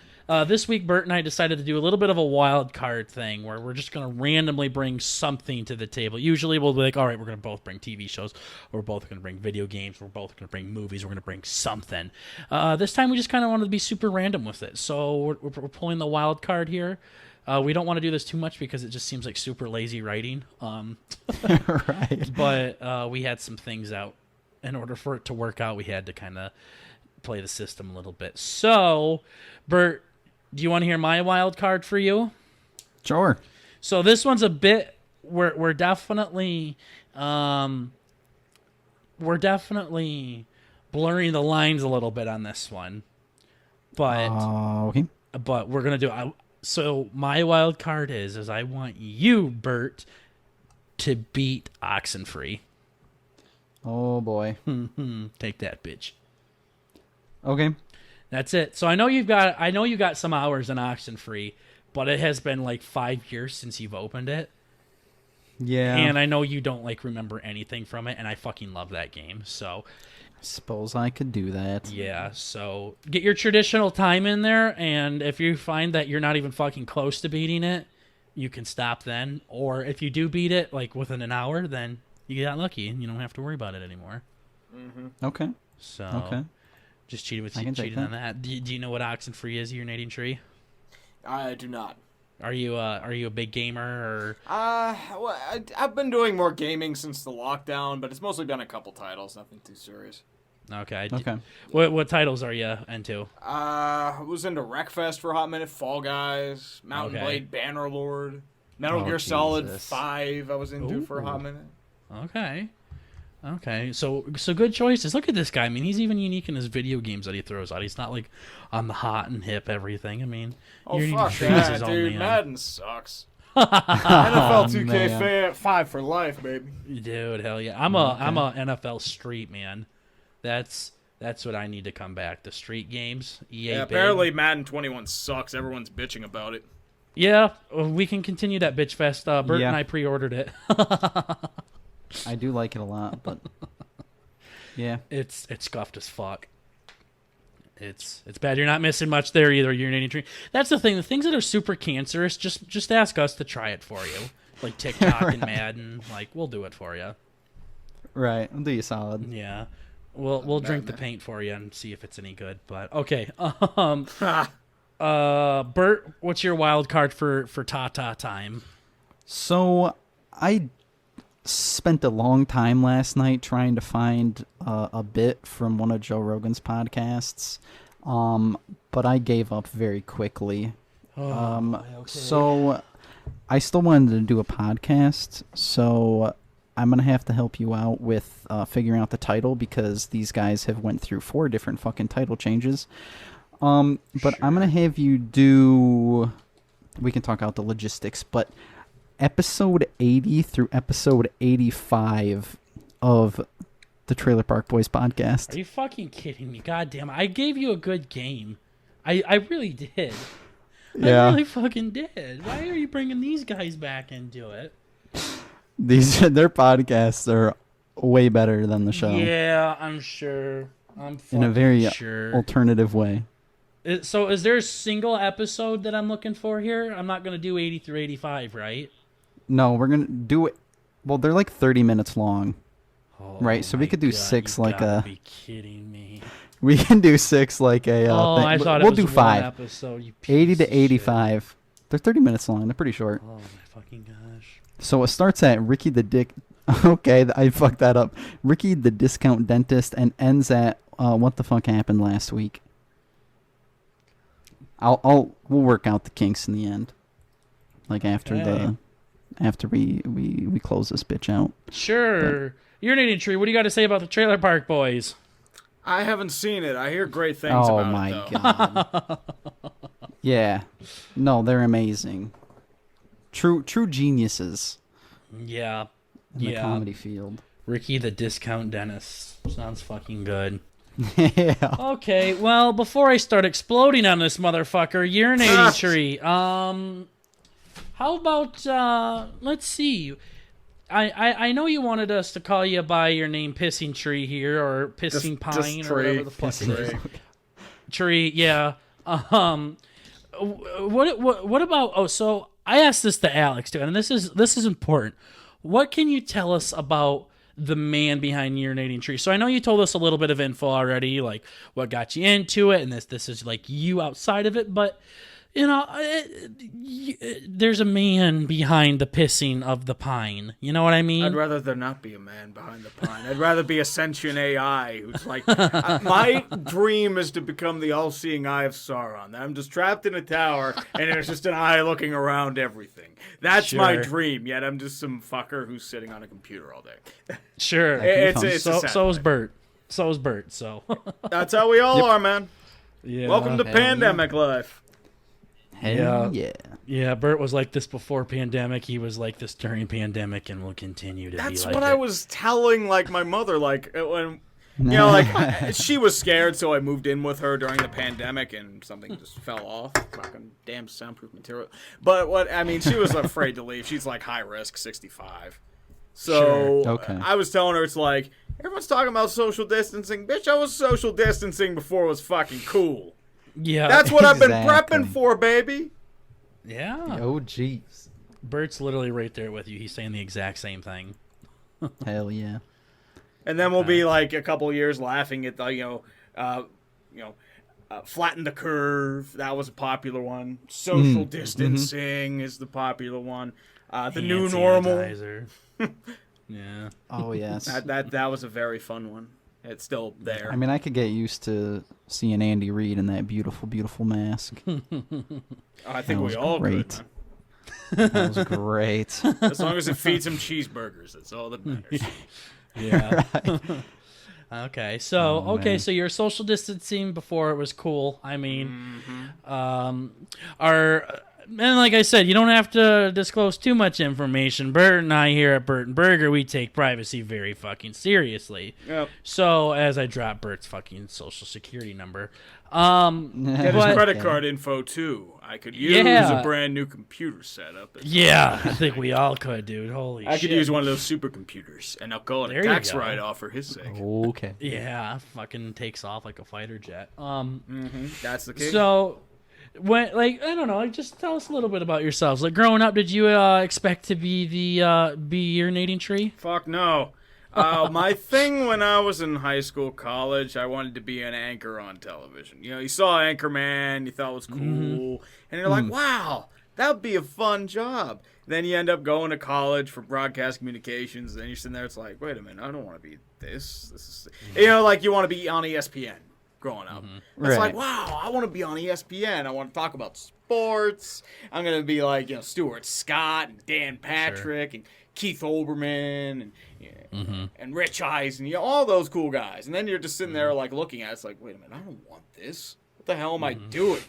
this week, Burt and I decided to do a little bit of a wild card thing where we're just going to randomly bring something to the table. Usually we'll be like, all right, we're going to both bring TV shows. We're both going to bring video games. We're both going to bring movies. We're going to bring something. This time we just kind of wanted to be super random with it. So we're pulling the wild card here. We don't want to do this too much because it just seems like super lazy writing. Right. But we had some things out. In order for it to work out, we had to kind of play the system a little bit. So, Burt, do you want to hear my wild card for you? Sure. So this one's a bit. We're definitely blurring the lines a little bit on this one, but Okay. we're gonna do. So my wild card is I want you, Burt, to beat Oxenfree. Oh boy. Take that, bitch. Okay. That's it. So I know you got some hours in Oxenfree, but it has been like 5 years since you've opened it. Yeah. And I know you don't like remember anything from it, and I fucking love that game. So I suppose I could do that. yeah, so get your traditional time in there, and if you find that you're not even fucking close to beating it, you can stop then. Or if you do beat it like within an hour, then you got lucky and you don't have to worry about it anymore. Okay. So Okay. Just cheating with I can take cheating on that. Do you know what Oxenfree is? Urinating Tree. I do not. Are you a big gamer or? Well, I've been doing more gaming since the lockdown, but it's mostly been a couple titles, nothing too serious. Okay. Okay. What titles are you into? I was into Wreckfest for a hot minute, Fall Guys, Mountain Okay. Blade, Bannerlord, Metal Oh, Gear Solid Jesus. 5 I was into for a hot Ooh. minute. Okay. So good choices. Look at this guy. I mean, he's even unique in his video games that he throws out. He's not like on the hot and hip everything. I mean, Oh, Urinating fuck Trees that, is all dude. man. Madden sucks. NFL man. 2K5 for life, baby. Dude, hell yeah. I'm a NFL street man. That's what I need to come back. The street games. EA Yeah, big. apparently Madden 21 sucks. Everyone's bitching about it. Yeah, we can continue that bitch fest. Burt Yeah. and I pre-ordered it. I do like it a lot, but yeah. It's scuffed as fuck. It's bad. You're not missing much there either. Urinating Tree. That's the thing. The things that are super cancerous, just ask us to try it for you. Like TikTok and Madden. Like we'll do it for you. Right. I'll do you solid. Yeah. We'll drink the paint for you and see if it's any good. But okay. Burt, what's your wild card for Tata time? So I spent a long time last night trying to find a bit from one of Joe Rogan's podcasts, but I gave up very quickly. So I still wanted to do a podcast, so I'm going to have to help you out with figuring out the title because these guys have went through 4 different fucking title changes. But I'm going to have you do... We can talk out the logistics, but episode 80 through episode 85 of the Trailer Park Boys podcast. Are you fucking kidding me? God damn it. I gave you a good game. I really did. Yeah. I really fucking did. Why are you bringing these guys back into it? Their podcasts are way better than the show Yeah, I'm sure. I'm fucking in a very sure. alternative way. So is there a single episode that I'm looking for here? I'm not going to do 80 through 85, right? No, we're going to do it. Well, they're like 30 minutes long. Oh, Right, so we my could do God, 6 you like gotta a... be kidding me. We can do 6 like a... Oh, thing. I thought we'll it was do 5. one episode. You 80 piece to of shit. 85. They're 30 minutes long. They're pretty short. Oh my fucking gosh. So it starts at Ricky the Dick. Okay, I fucked that up. Ricky the Discount Dentist and ends at what the fuck happened last week. We'll work out the kinks in the end. Like after we close this bitch out. Sure. Urinating Tree, what do you got to say about the Trailer Park Boys? I haven't seen it. I hear great things Oh about my it, though. god. Yeah. No, they're amazing. True geniuses Yeah. in the comedy field. Ricky the Discount Dentist. Sounds fucking good. Yeah. Okay, well, before I start exploding on this motherfucker, Urinating Tree. How about let's see. I know you wanted us to call you by your name, Pissing Tree here, or Pissing Pine, just or whatever the fuck it is. Tree, yeah. What about? Oh, so I asked this to Alex too, and this is important. What can you tell us about the man behind Urinating Tree? So I know you told us a little bit of info already, like what got you into it, and this is like you outside of it, but you know, there's a man behind the pissing of the pine. You know what I mean? I'd rather there not be a man behind the pine. I'd rather be a sentient AI who's like, my dream is to become the all-seeing eye of Sauron. I'm just trapped in a tower, and there's just an eye looking around everything. That's my Sure. dream, yet I'm just some fucker who's sitting on a computer all day. Sure. It's a sad So is thing. Burt. So is Burt. So. That's how we all are, man. Yeah. Welcome to hell pandemic life. Hell yeah. Yeah, Burt was like this before pandemic. He was like this during pandemic, and will continue to That's be like what it. I was telling, like, my mother, like, when... You know, like, she was scared, so I moved in with her during the pandemic, and something just fell off. Fucking damn soundproof material. But she was afraid to leave. She's, like, high risk, 65. So, Sure. Okay. I was telling her, it's like, everyone's talking about social distancing. Bitch, I was social distancing before it was fucking cool. Yeah. That's what I've been Exactly. prepping for, baby. Yeah. Oh, jeez. Burt's literally right there with you. He's saying the exact same thing. Hell yeah. And then we'll be like a couple years laughing at the, flatten the curve. That was a popular one. Social distancing is the popular one. The new normal. Yeah. Oh yes. That was a very fun one. It's still there. I mean, I could get used to seeing Andy Reid in that beautiful, beautiful mask. I think we all great. could. That was great. As long as it feeds him cheeseburgers, that's all that matters. Yeah. Right. Okay, so man. so you're social distancing before it was cool. I mean, and like I said, you don't have to disclose too much information. Burt and I here at BurtnBurger, we take privacy very fucking seriously. Yep. So as I drop Burt's fucking social security number, Get his credit card info too. I could use a brand new computer setup. Yeah, I think we all could, dude. Holy shit. I could use one of those supercomputers, and I'll call it a tax write-off for his sake. Okay. Yeah, fucking takes off like a fighter jet. That's the case. So, when I don't know, just tell us a little bit about yourselves. Like growing up, did you expect to be the urinating tree? Fuck no. My thing when I was in high school, college, I wanted to be an anchor on television. You saw Anchorman, you thought it was cool, and you're like, wow, that would be a fun job. Then you end up going to college for broadcast communications, and then you're sitting there, it's like, wait a minute, I don't want to be this. This is, like you want to be on ESPN growing up. It's like, wow, I want to be on ESPN. I want to talk about sports. I'm going to be like, Stuart Scott and Dan Patrick and Keith Olbermann and Rich Eisen, all those cool guys. And then you're just sitting there like looking at it. It's like, wait a minute, I don't want this. What the hell am I doing?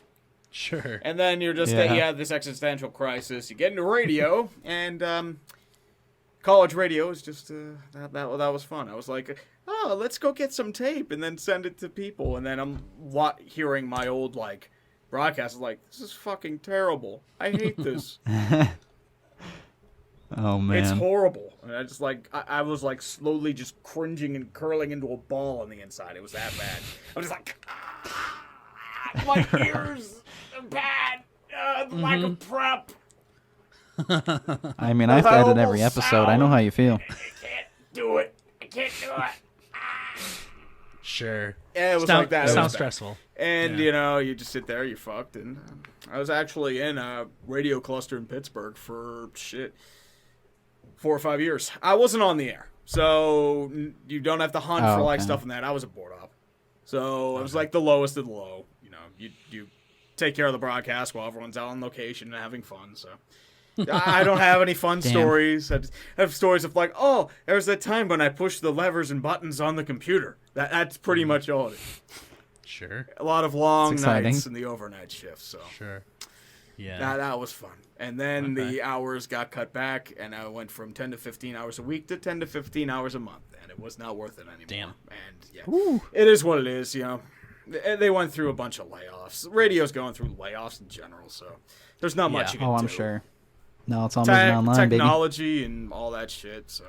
Sure. And then you're just you have this existential crisis. You get into radio, and college radio is just that was fun. I was like, oh, let's go get some tape and then send it to people. And then I'm hearing my old broadcast like, this is fucking terrible. I hate this. Oh man, it's horrible. And I just I was slowly just cringing and curling into a ball on the inside. It was that bad. I'm just like, my ears are bad. The lack of prep. I mean, I have to edit every episode. I know how you feel. I can't do it. I can't do it. Sure. Yeah, it was like that. It sounds stressful. And, you just sit there, you're fucked. And I was actually in a radio cluster in Pittsburgh for 4 or 5 years. I wasn't on the air, so you don't have to hunt for stuff in that. I was a board op, so it was like the lowest of the low. You take care of the broadcast while everyone's out on location and having fun. So I don't have any fun stories. I have stories of oh, there was that time when I pushed the levers and buttons on the computer. That's pretty much all it is. Sure. A lot of long nights in the overnight shifts. So sure. Yeah. That was fun. And then the hours got cut back, and I went from 10 to 15 hours a week to 10 to 15 hours a month, and it was not worth it anymore. Damn. And it is what it is. They went through a bunch of layoffs. Radio's going through layoffs in general, so there's not much you can do. I'm sure. No, it's all moving online, technology and all that shit. So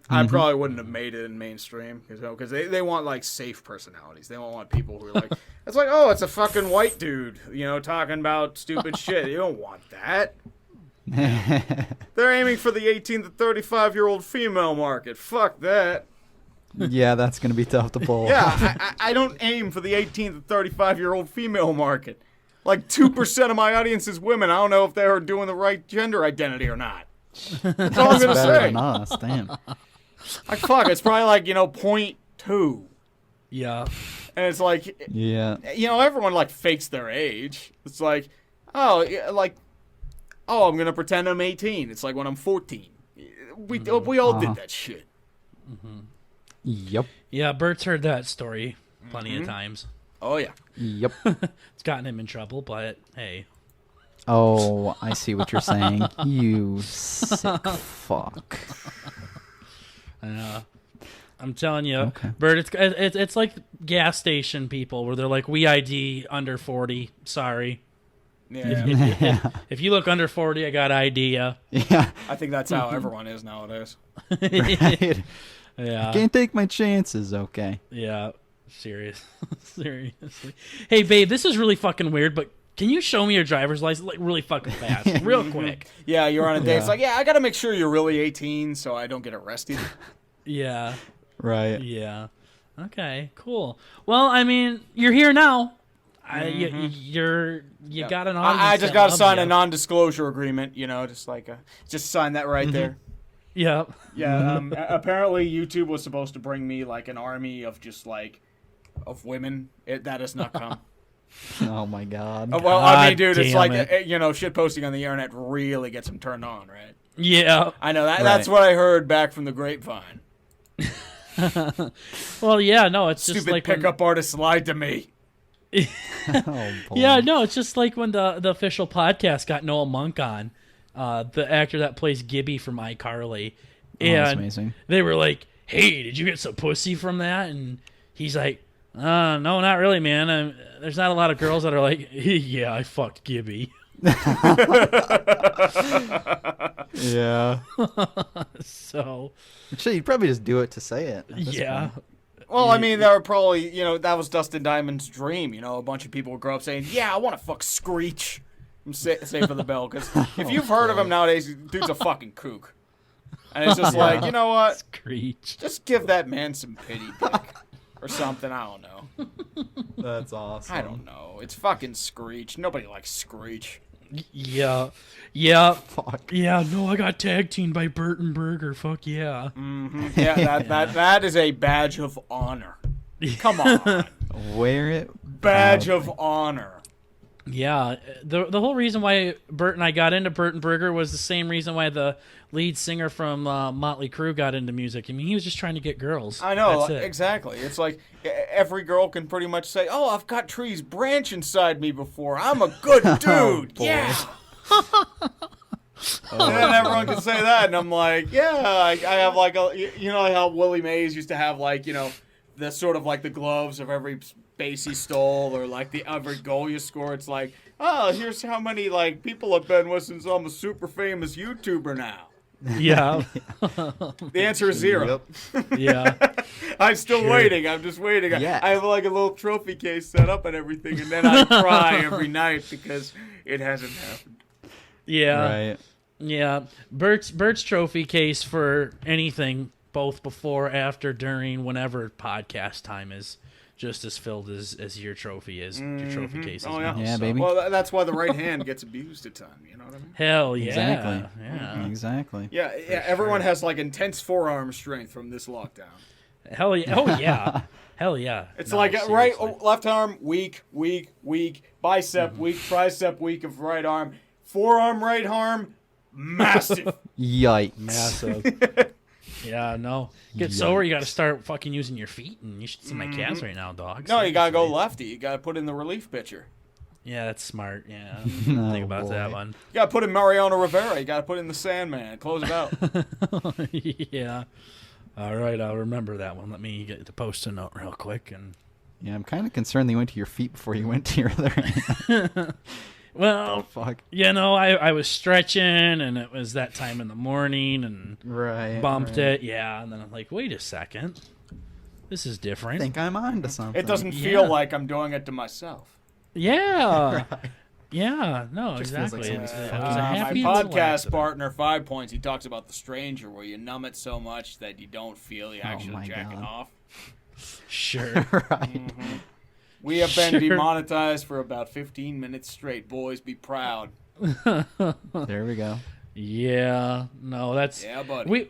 I probably wouldn't have made it in mainstream because they want safe personalities. They don't want people who are like, it's like, oh, it's a fucking white dude, talking about stupid shit. You don't want that. They're aiming for the 18 to 35-year-old female market. Fuck that. Yeah, that's gonna be tough to pull. Yeah, I don't aim for the 18 to 35-year-old female market. 2% of my audience is women. I don't know if they're doing the right gender identity or not. That's all I'm gonna better say. than us, damn. Fuck, it's probably 0.2. Yeah. And it's everyone fakes their age. It's I'm gonna pretend I'm 18. It's like when I'm 14. We all did that shit. Yep. Yeah, Bert's heard that story plenty of times. Oh yeah. Yep. It's gotten him in trouble, but hey. Oh, I see what you're saying. You sick fuck. I'm telling you, Burt, it's like gas station people where they're like, we ID under 40. Sorry. Yeah. If you look under 40, I got ID ya. Yeah. I think that's how everyone is nowadays. Right. Yeah. Can't take my chances, okay. Yeah. Seriously. Hey, babe, this is really fucking weird, but can you show me your driver's license really fucking fast, real quick? Yeah, you're on a date. It's I got to make sure you're really 18 so I don't get arrested. Yeah. Right. Yeah. Okay, cool. Well, I mean, you're here now. You got an audience. I just that got to loves sign you. a non-disclosure agreement, just sign that right there. Yep. Yeah, apparently YouTube was supposed to bring me, like, an army of just, like, of women. That has not come. Oh my god. Well, I mean, dude, God it's like, damn shit posting on the internet really gets them turned on, right? Yeah. I know, Right. that's what I heard back from the grapevine. Well, yeah, no, it's just Stupid like pickup artists lied to me. Oh, boy. Yeah, no, it's just like when the official podcast got Noah Monk on, the actor that plays Gibby from iCarly, that's and amazing. they were like, "Hey, did you get some pussy from that?" And he's like, "No, not really, man. There's not a lot of girls that are like, yeah, I fucked Gibby." Yeah. So, Shit, you'd probably just do it to say it. at this yeah. point. Well, I mean, there were probably, that was Dustin Diamond's dream. A bunch of people would grow up saying, yeah, I want to fuck Screech from Save for the Bell. Because if you've heard of him nowadays, dude's a fucking kook. And it's just like, you know what? Screech. Just give that man some pity, dick. Or something, I don't know. That's awesome. I don't know. It's fucking Screech. Nobody likes Screech. Yeah. Fuck. Yeah, no, I got tag teamed by BurtnBurger. Fuck yeah. Yeah, that is a badge of honor. Come on. Wear it. Badge of honor. Yeah, the whole reason why Burt and I got into BurtnBurger was the same reason why the lead singer from Motley Crue got into music. I mean, he was just trying to get girls. I know, That's it. exactly. It's like every girl can pretty much say, "Oh, I've got Tree's branch inside me before. I'm a good dude." Yeah. And then everyone can say that, and I'm like, yeah, I have like like how Willie Mays used to have like the sort of like the gloves of every base he stole or like the every goal you score. It's like, oh, here's how many like people I've been with since I'm a super famous YouTuber now. Yeah. The answer is 0. Yeah. I'm still waiting. I'm just waiting. Yeah. I have like a little trophy case set up and everything, and then I cry every night because it hasn't happened. Yeah. Right. Yeah. Bert's trophy case for anything, both before, after, during, whenever podcast time is just as filled as your trophy is. Your trophy case is. Oh, yeah. now, Yeah, so. baby. Well, that's why the right hand gets abused a ton. You know what I mean? Hell yeah. Exactly. Yeah. Exactly. Yeah. Everyone has like intense forearm strength from this lockdown. Hell yeah. Oh yeah. Hell yeah. It's No, like seriously. left arm weak, bicep weak, tricep weak of right arm, forearm right arm massive. Yikes. Massive. Yeah, no. Get sober, you got to start fucking using your feet, and you should see my calves right now, dog. No, you gotta go Seriously. lefty. You gotta put in the relief pitcher. Yeah, that's smart. Yeah, Oh, think about that boy. one. You gotta put in Mariano Rivera. You gotta put in the Sandman. Close it out. Yeah. All right, I'll remember that one. Let me get the post-it note real quick. And Yeah, I'm kind of concerned they went to your feet before you went to your other hand. well, Fuck. I was stretching, and it was that time in the morning, and Right. bumped it. Yeah, and then I'm like, wait a second, this is I different. think I'm on to something. It doesn't feel Yeah. like I'm doing it to myself. Yeah. Yeah, no, Just feels like exactly. somebody's It fucking was a My happy podcast partner, 5 Points, he talks about the stranger where you numb it so much that you don't feel you actually my jacking God. off. Sure. Right. We have been Sure. demonetized for about 15 minutes straight. Boys, be proud. There we go. Yeah, no, that's Yeah, buddy.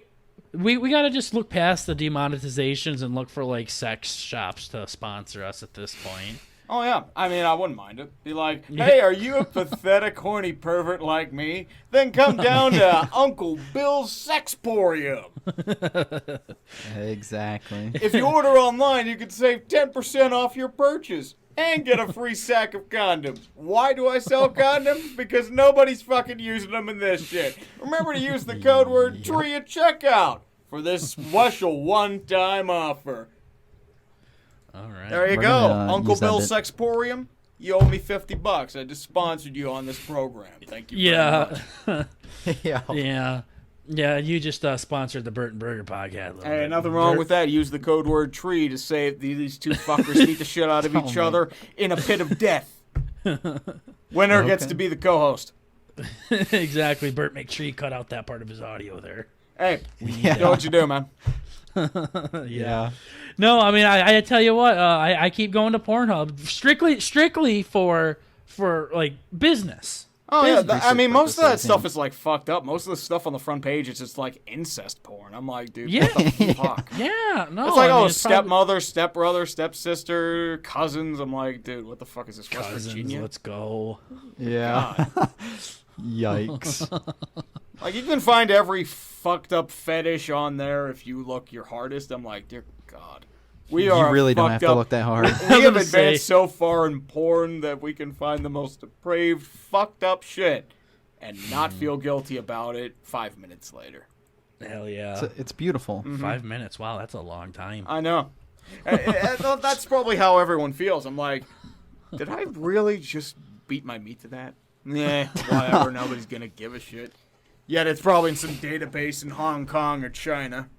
we got to just look past the demonetizations and look for like sex shops to sponsor us at this point. Oh, yeah. I mean, I wouldn't mind it. Be like, hey, are you a pathetic, horny pervert like me? Then come down to Uncle Bill's Sexporium. Exactly. If you order online, you can save 10% off your purchase and get a free sack of condoms. Why do I sell condoms? Because nobody's fucking using them in this shit. Remember to use the code word TREE at checkout for this special one-time offer. All right. There you We're go. gonna, Uncle use that Bill's bit. Sexporium, you owe me $50. I just sponsored you on this program. Thank you very much. Yeah. Yeah. Yeah, you just sponsored the BurtnBurger podcast. a little Hey, bit. nothing wrong with that. Use the code word TREE to save these two fuckers beat the shit out of Oh each my- other in a pit of death. Winner gets Okay. to be the co-host. Exactly. Burt, make sure you cut out that part of his audio there. Hey, Yeah. do what you do, man. Yeah. No, I mean, I tell you what, I keep going to Pornhub strictly for like business. Oh yeah, Business I mean, most of that purposes, stuff yeah. is like fucked up. Most of the stuff on the front page is just like incest porn. I'm like, dude, Yeah. what the fuck? Yeah, no, It's like, I mean, oh, it's probably- stepmother, stepbrother, stepsister, cousins. I'm like, dude, what the fuck is this, West Cousins, Virginia? let's go. Yeah. Yikes. Like, you can find every fucked up fetish on there if you look your hardest. I'm like, dear God. We are You really don't have fucked to up. look that hard. We was have gonna advanced say- so far in porn that we can find the most depraved, fucked up shit and not feel guilty about it 5 minutes later. Hell yeah. It's beautiful. 5 minutes. Wow, that's a long time. I know. That's probably how everyone feels. I'm like, did I really just beat my meat to that? Nah, whatever. Nobody's going to give a shit. Yet it's probably in some database in Hong Kong or China.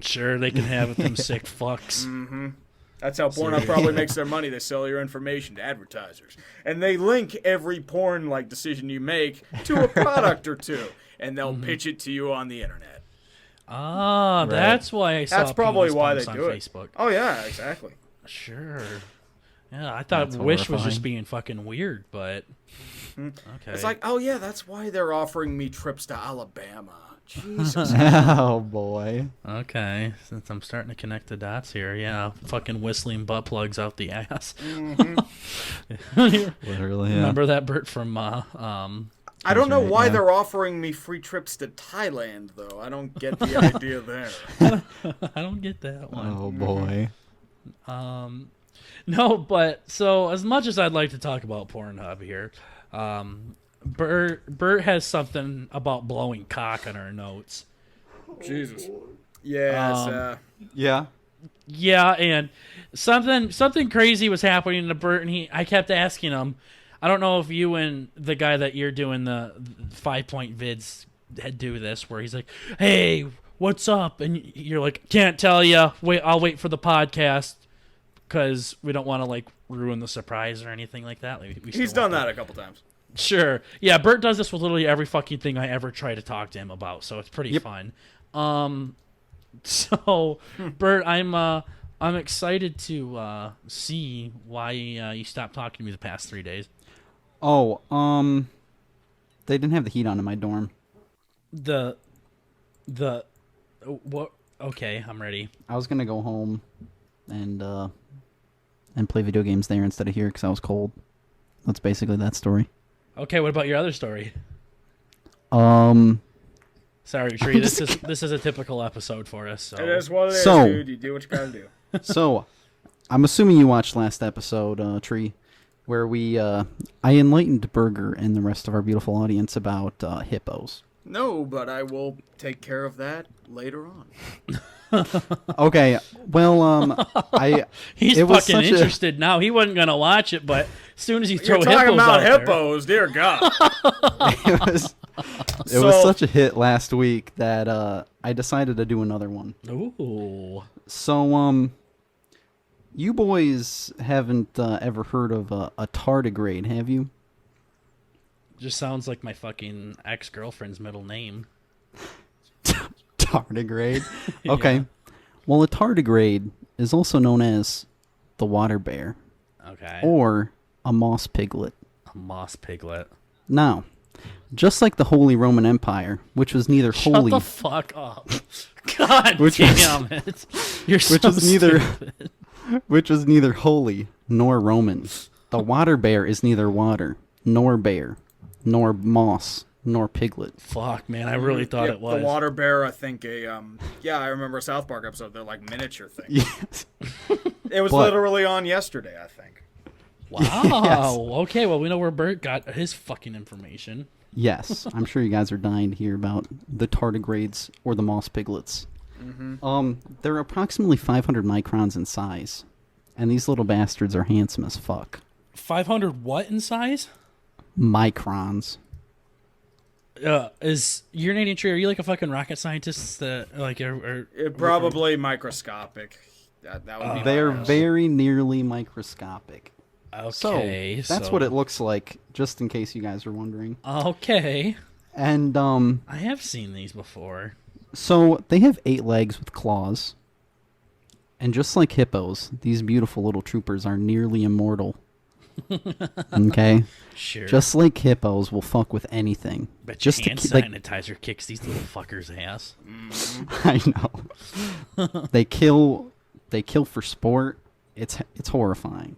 Sure, they can have it, them sick fucks. That's how Pornhub probably makes their money. They sell your information to advertisers. And they link every porn like decision you make to a product or two. And they'll pitch it to you on the internet. Ah, Right. that's why I saw That's probably penis why they bumps do on it. Facebook. Oh, yeah, exactly. Sure. Yeah, I thought That's Wish was just horrifying. being fucking weird, but okay. It's like, oh, yeah, that's why they're offering me trips to Alabama. Jesus. Oh boy. Okay, since I'm starting to connect the dots here, yeah, fucking whistling butt plugs out the ass. Literally, yeah. Remember that Burt from I don't know right, why yeah. they're offering me free trips to Thailand, though. I don't get the idea there. I don't get that one. Oh boy. No, but so as much as I'd like to talk about Pornhub here, Burt has something about blowing cock on our notes. Jesus. Yes. Yeah. Yeah, and something crazy was happening to Burt, and I kept asking him. I don't know if you and the guy that you're doing the 5-point vids do this, where he's like, "Hey, what's up?" And you're like, "Can't tell you. Wait, I'll wait for the podcast." Because we don't want to like ruin the surprise or anything like that. Like, we He's still done want that a couple times. Sure. Yeah, Burt does this with literally every fucking thing I ever try to talk to him about, so it's pretty fun. So Burt, I'm excited to see why you stopped talking to me the past 3 days. Oh, they didn't have the heat on in my dorm. The what? Okay, I'm ready. I was gonna go home and play video games there instead of here because I was cold. That's basically that story. Okay, what about your other story? Sorry, Tree. This is a typical episode for us. So. It is what it is, So- dude. You do what you gotta do. So, I'm assuming you watched last episode, Tree, where I enlightened Burger and the rest of our beautiful audience about hippos. No, but I will take care of that later on. Okay, well, He's it was fucking such a- interested now. He wasn't gonna watch it, but as soon as you throw You're talking hippos about out there- hippos, dear God. it was such a hit last week that I decided to do another one. Ooh. So, you boys haven't ever heard of a tardigrade, have you? Just sounds like my fucking ex-girlfriend's middle name. Tardigrade? Okay. Well, a tardigrade is also known as the water bear Okay. or a moss piglet. A moss piglet. Now, just like the Holy Roman Empire, which was neither Shut holy, the fuck up. God Which was- damn it. You're which so was neither, stupid. which was neither holy nor Roman. The water bear is neither water nor bear, nor moss nor piglet. Fuck, man. I really thought it was. The water bear, I think yeah, I remember a South Park episode. They're like miniature things. Yes. It was But- literally on yesterday, I think. Wow. Okay, well, we know where Burt got his fucking information. Yes, I'm sure you guys are dying to hear about the tardigrades or the moss piglets. They're approximately 500 microns in size, and these little bastards are handsome as fuck. 500 what in size? Microns. Is Urinating Tree, are you like a fucking rocket scientist? Probably microscopic. That would be They're my guess. very nearly microscopic. Okay. So that's what it looks like, just in case you guys are wondering. Okay. And I have seen these before. so they have 8 legs with claws, And just like hippos, these beautiful little troopers are nearly immortal. Okay? Sure. Just like hippos will fuck with anything. Bet just hand sanitizer kicks these little fuckers' ass. I know. They kill for sport. It's horrifying.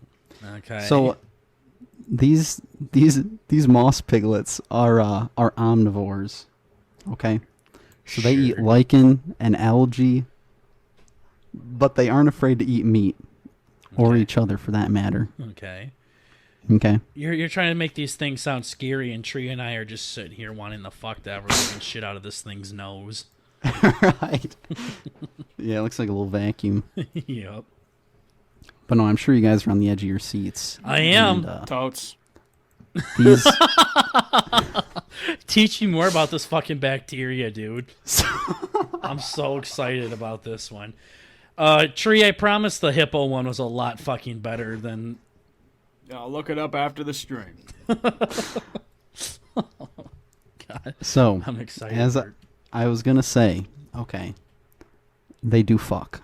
Okay. So these moss piglets are omnivores. Okay? So they eat Sure. lichen and algae, but they aren't afraid to eat meat or Okay. each other for that matter. Okay. Okay? You're trying to make these things sound scary, and Tree and I are just sitting here wanting to fuck the ever-living shit out of this thing's nose. Right. Yeah, it looks like a little vacuum. Yep. But no, I'm sure you guys are on the edge of your seats. I am. And, Totes. these Teach you more about this fucking bacteria, dude. I'm so excited about this one. Tree, I promise the hippo one was a lot fucking better than... Yeah, I'll look it up after the stream. God, so, I'm excited. as Burt. I was going to say, okay, they do fuck.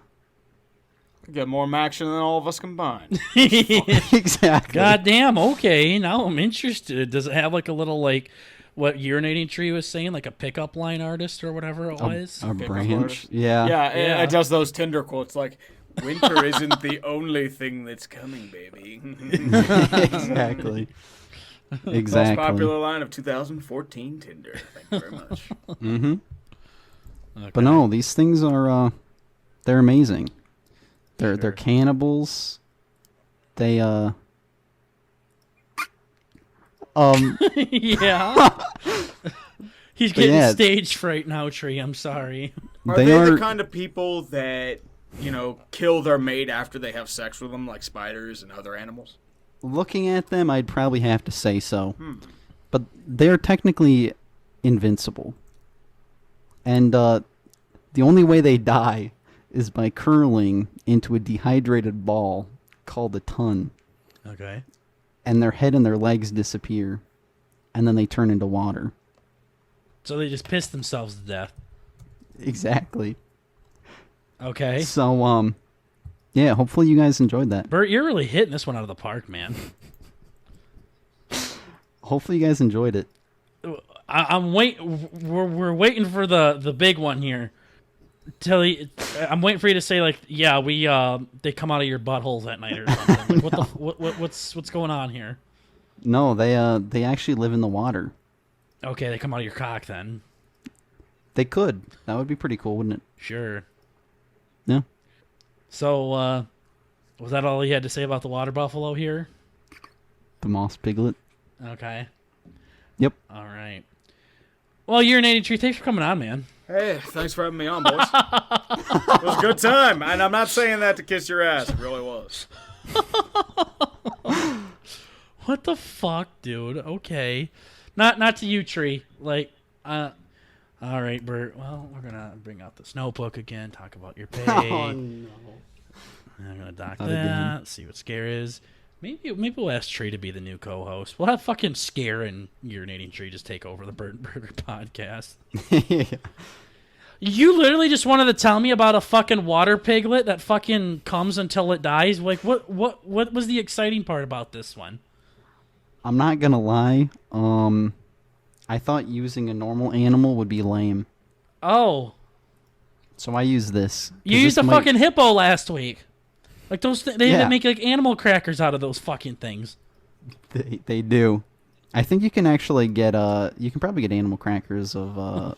Get more action than all of us combined. Exactly. God damn, okay, now I'm interested. Does it have like a little, like, what Urinating Tree was saying, like a pickup line artist or whatever it was? A Pick up branch. artist. Yeah. Yeah, it does those Tinder quotes like, winter isn't the only thing that's coming, baby. Exactly. Most Exactly. popular line of 2014 Tinder. Thank you very much. Mm-hmm. Okay. But no, these things are they're amazing. They're Sure. cannibals. They Yeah. He's getting yeah. stage fright now, Tree. I'm sorry. Are They they are- the kind of people that, kill their mate after they have sex with them, like spiders and other animals? looking at them, I'd probably have to say so. But they're technically invincible. And the only way they die is by curling into a dehydrated ball called a ton. Okay. And their head and their legs disappear. And then they turn into water. So they just pissed themselves to death. Exactly. Okay. So, yeah, hopefully you guys enjoyed that. Burt, you're really hitting this one out of the park, man. Hopefully you guys enjoyed it. I'm we're waiting for the big one here. I'm waiting for you to say like, yeah, they come out of your buttholes at night or something. Like, what's going on here? No, they actually live in the water. Okay, they come out of your cock then. They could. That would be pretty cool, wouldn't it? Sure. Yeah. So, was that all you had to say about the water buffalo here? The moss piglet. Okay. Yep. All right. Well, Urinating Tree, thanks for coming on, man. Hey, thanks for having me on, boys. It was a good time, and I'm not saying that to kiss your ass. It really was. What the fuck, dude? Okay. Not to you, Tree. Like, all right, Burt. Well, we're gonna bring out this notebook again. Talk about your pay. Oh, no. I'm gonna dock Not that. again. See what Scare is. Maybe we'll ask Tree to be the new co-host. We'll have fucking Scare and Urinating Tree just take over the BurtnBurger podcast. Yeah. You literally just wanted to tell me about a fucking water piglet that fucking comes until it dies. Like, what was the exciting part about this one? I'm not gonna lie. I thought using a normal animal would be lame, Oh, so I use this. 'Cause you used this a might- fucking hippo last week. Like those, they Yeah. make like animal crackers out of those fucking things. They do. I think you can actually get you can probably get animal crackers of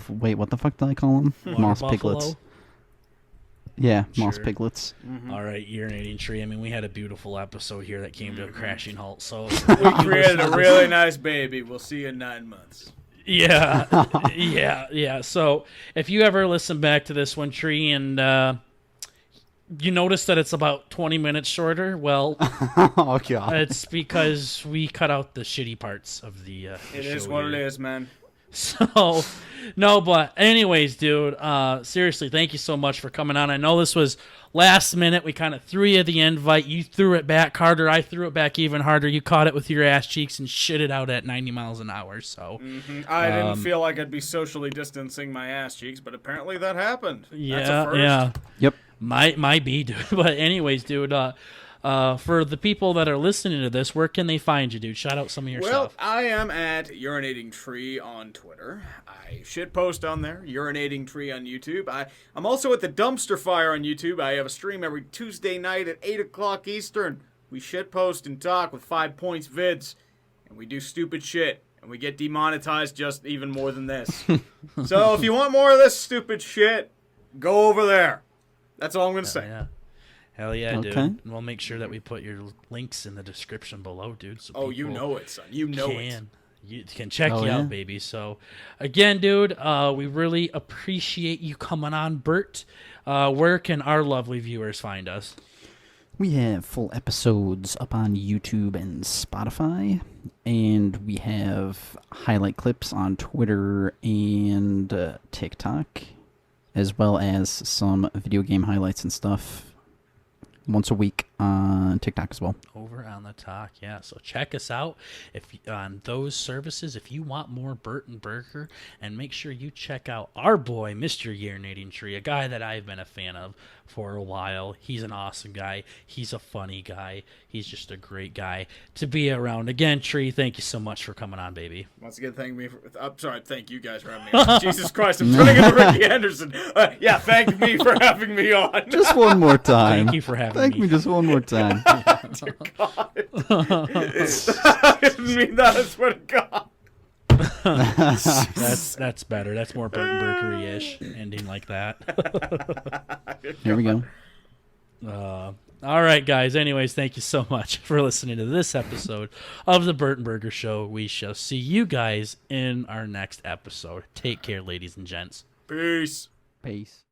wait, what the fuck did I call them? Water Moss buffalo? piglets. Yeah, moss Sure. piglets. All right, Urinating Tree. I mean, we had a beautiful episode here that came to a crashing halt. So We created a really nice baby. We'll see you in 9 months. yeah, yeah. So if you ever listen back to this one, Tree, and you notice that it's about 20 minutes shorter, well, Oh god. it's because we cut out the shitty parts of the It show is what here. it is, man. So, no, but anyways, dude, seriously, thank you so much for coming on. I know this was last minute. We kind of threw you the invite. You threw it back harder. I threw it back even harder. You caught it with your ass cheeks and shit it out at 90 miles an hour. So, I didn't feel like I'd be socially distancing my ass cheeks, but apparently that happened. yeah, That's a first. Yep. might be, dude. But anyways, dude, for the people that are listening to this, where can they find you, dude? Shout out some of your Well, stuff. I am at Urinating Tree on Twitter. I shit post on there. Urinating Tree on YouTube. I'm also at the Dumpster Fire on YouTube. I have a stream every Tuesday night at 8 o'clock Eastern. We shit post and talk with 5 points vids, and we do stupid shit, and we get demonetized just even more than this. So if you want more of this stupid shit, go over there. That's all I'm going to say. Yeah. Hell yeah, dude. Okay. And we'll make sure that we put your links in the description below, dude. So Oh, you people know it, son. You know it. You can check Oh, you yeah. out, baby. So, again, dude, we really appreciate you coming on, Burt. Where can our lovely viewers find us? We have full episodes up on YouTube and Spotify, and we have highlight clips on Twitter and TikTok, as well as some video game highlights and stuff once a week on TikTok as well. Over on the talk, yeah. So check us out on those services if you want more BurtnBurger, and make sure you check out our boy, Mr. Urinating Tree, a guy that I've been a fan of for a while. He's an awesome guy. He's a funny guy. He's just a great guy to be around. Again, Tree, thank you so much for coming on, baby. Once again, thank you guys for having me on. Jesus Christ, I'm turning into Ricky Henderson. Yeah, thank me for having me on. Just one more time. Thank you for having Thank me. me just one more time. Dear God. I didn't mean that, I swear to God. That's better. That's more BurtnBurger-ish ending like that. Here we go. All right, guys. Anyways, thank you so much for listening to this episode of the BurtnBurger Show. We shall see you guys in our next episode. Take care, ladies and gents. Peace. Peace.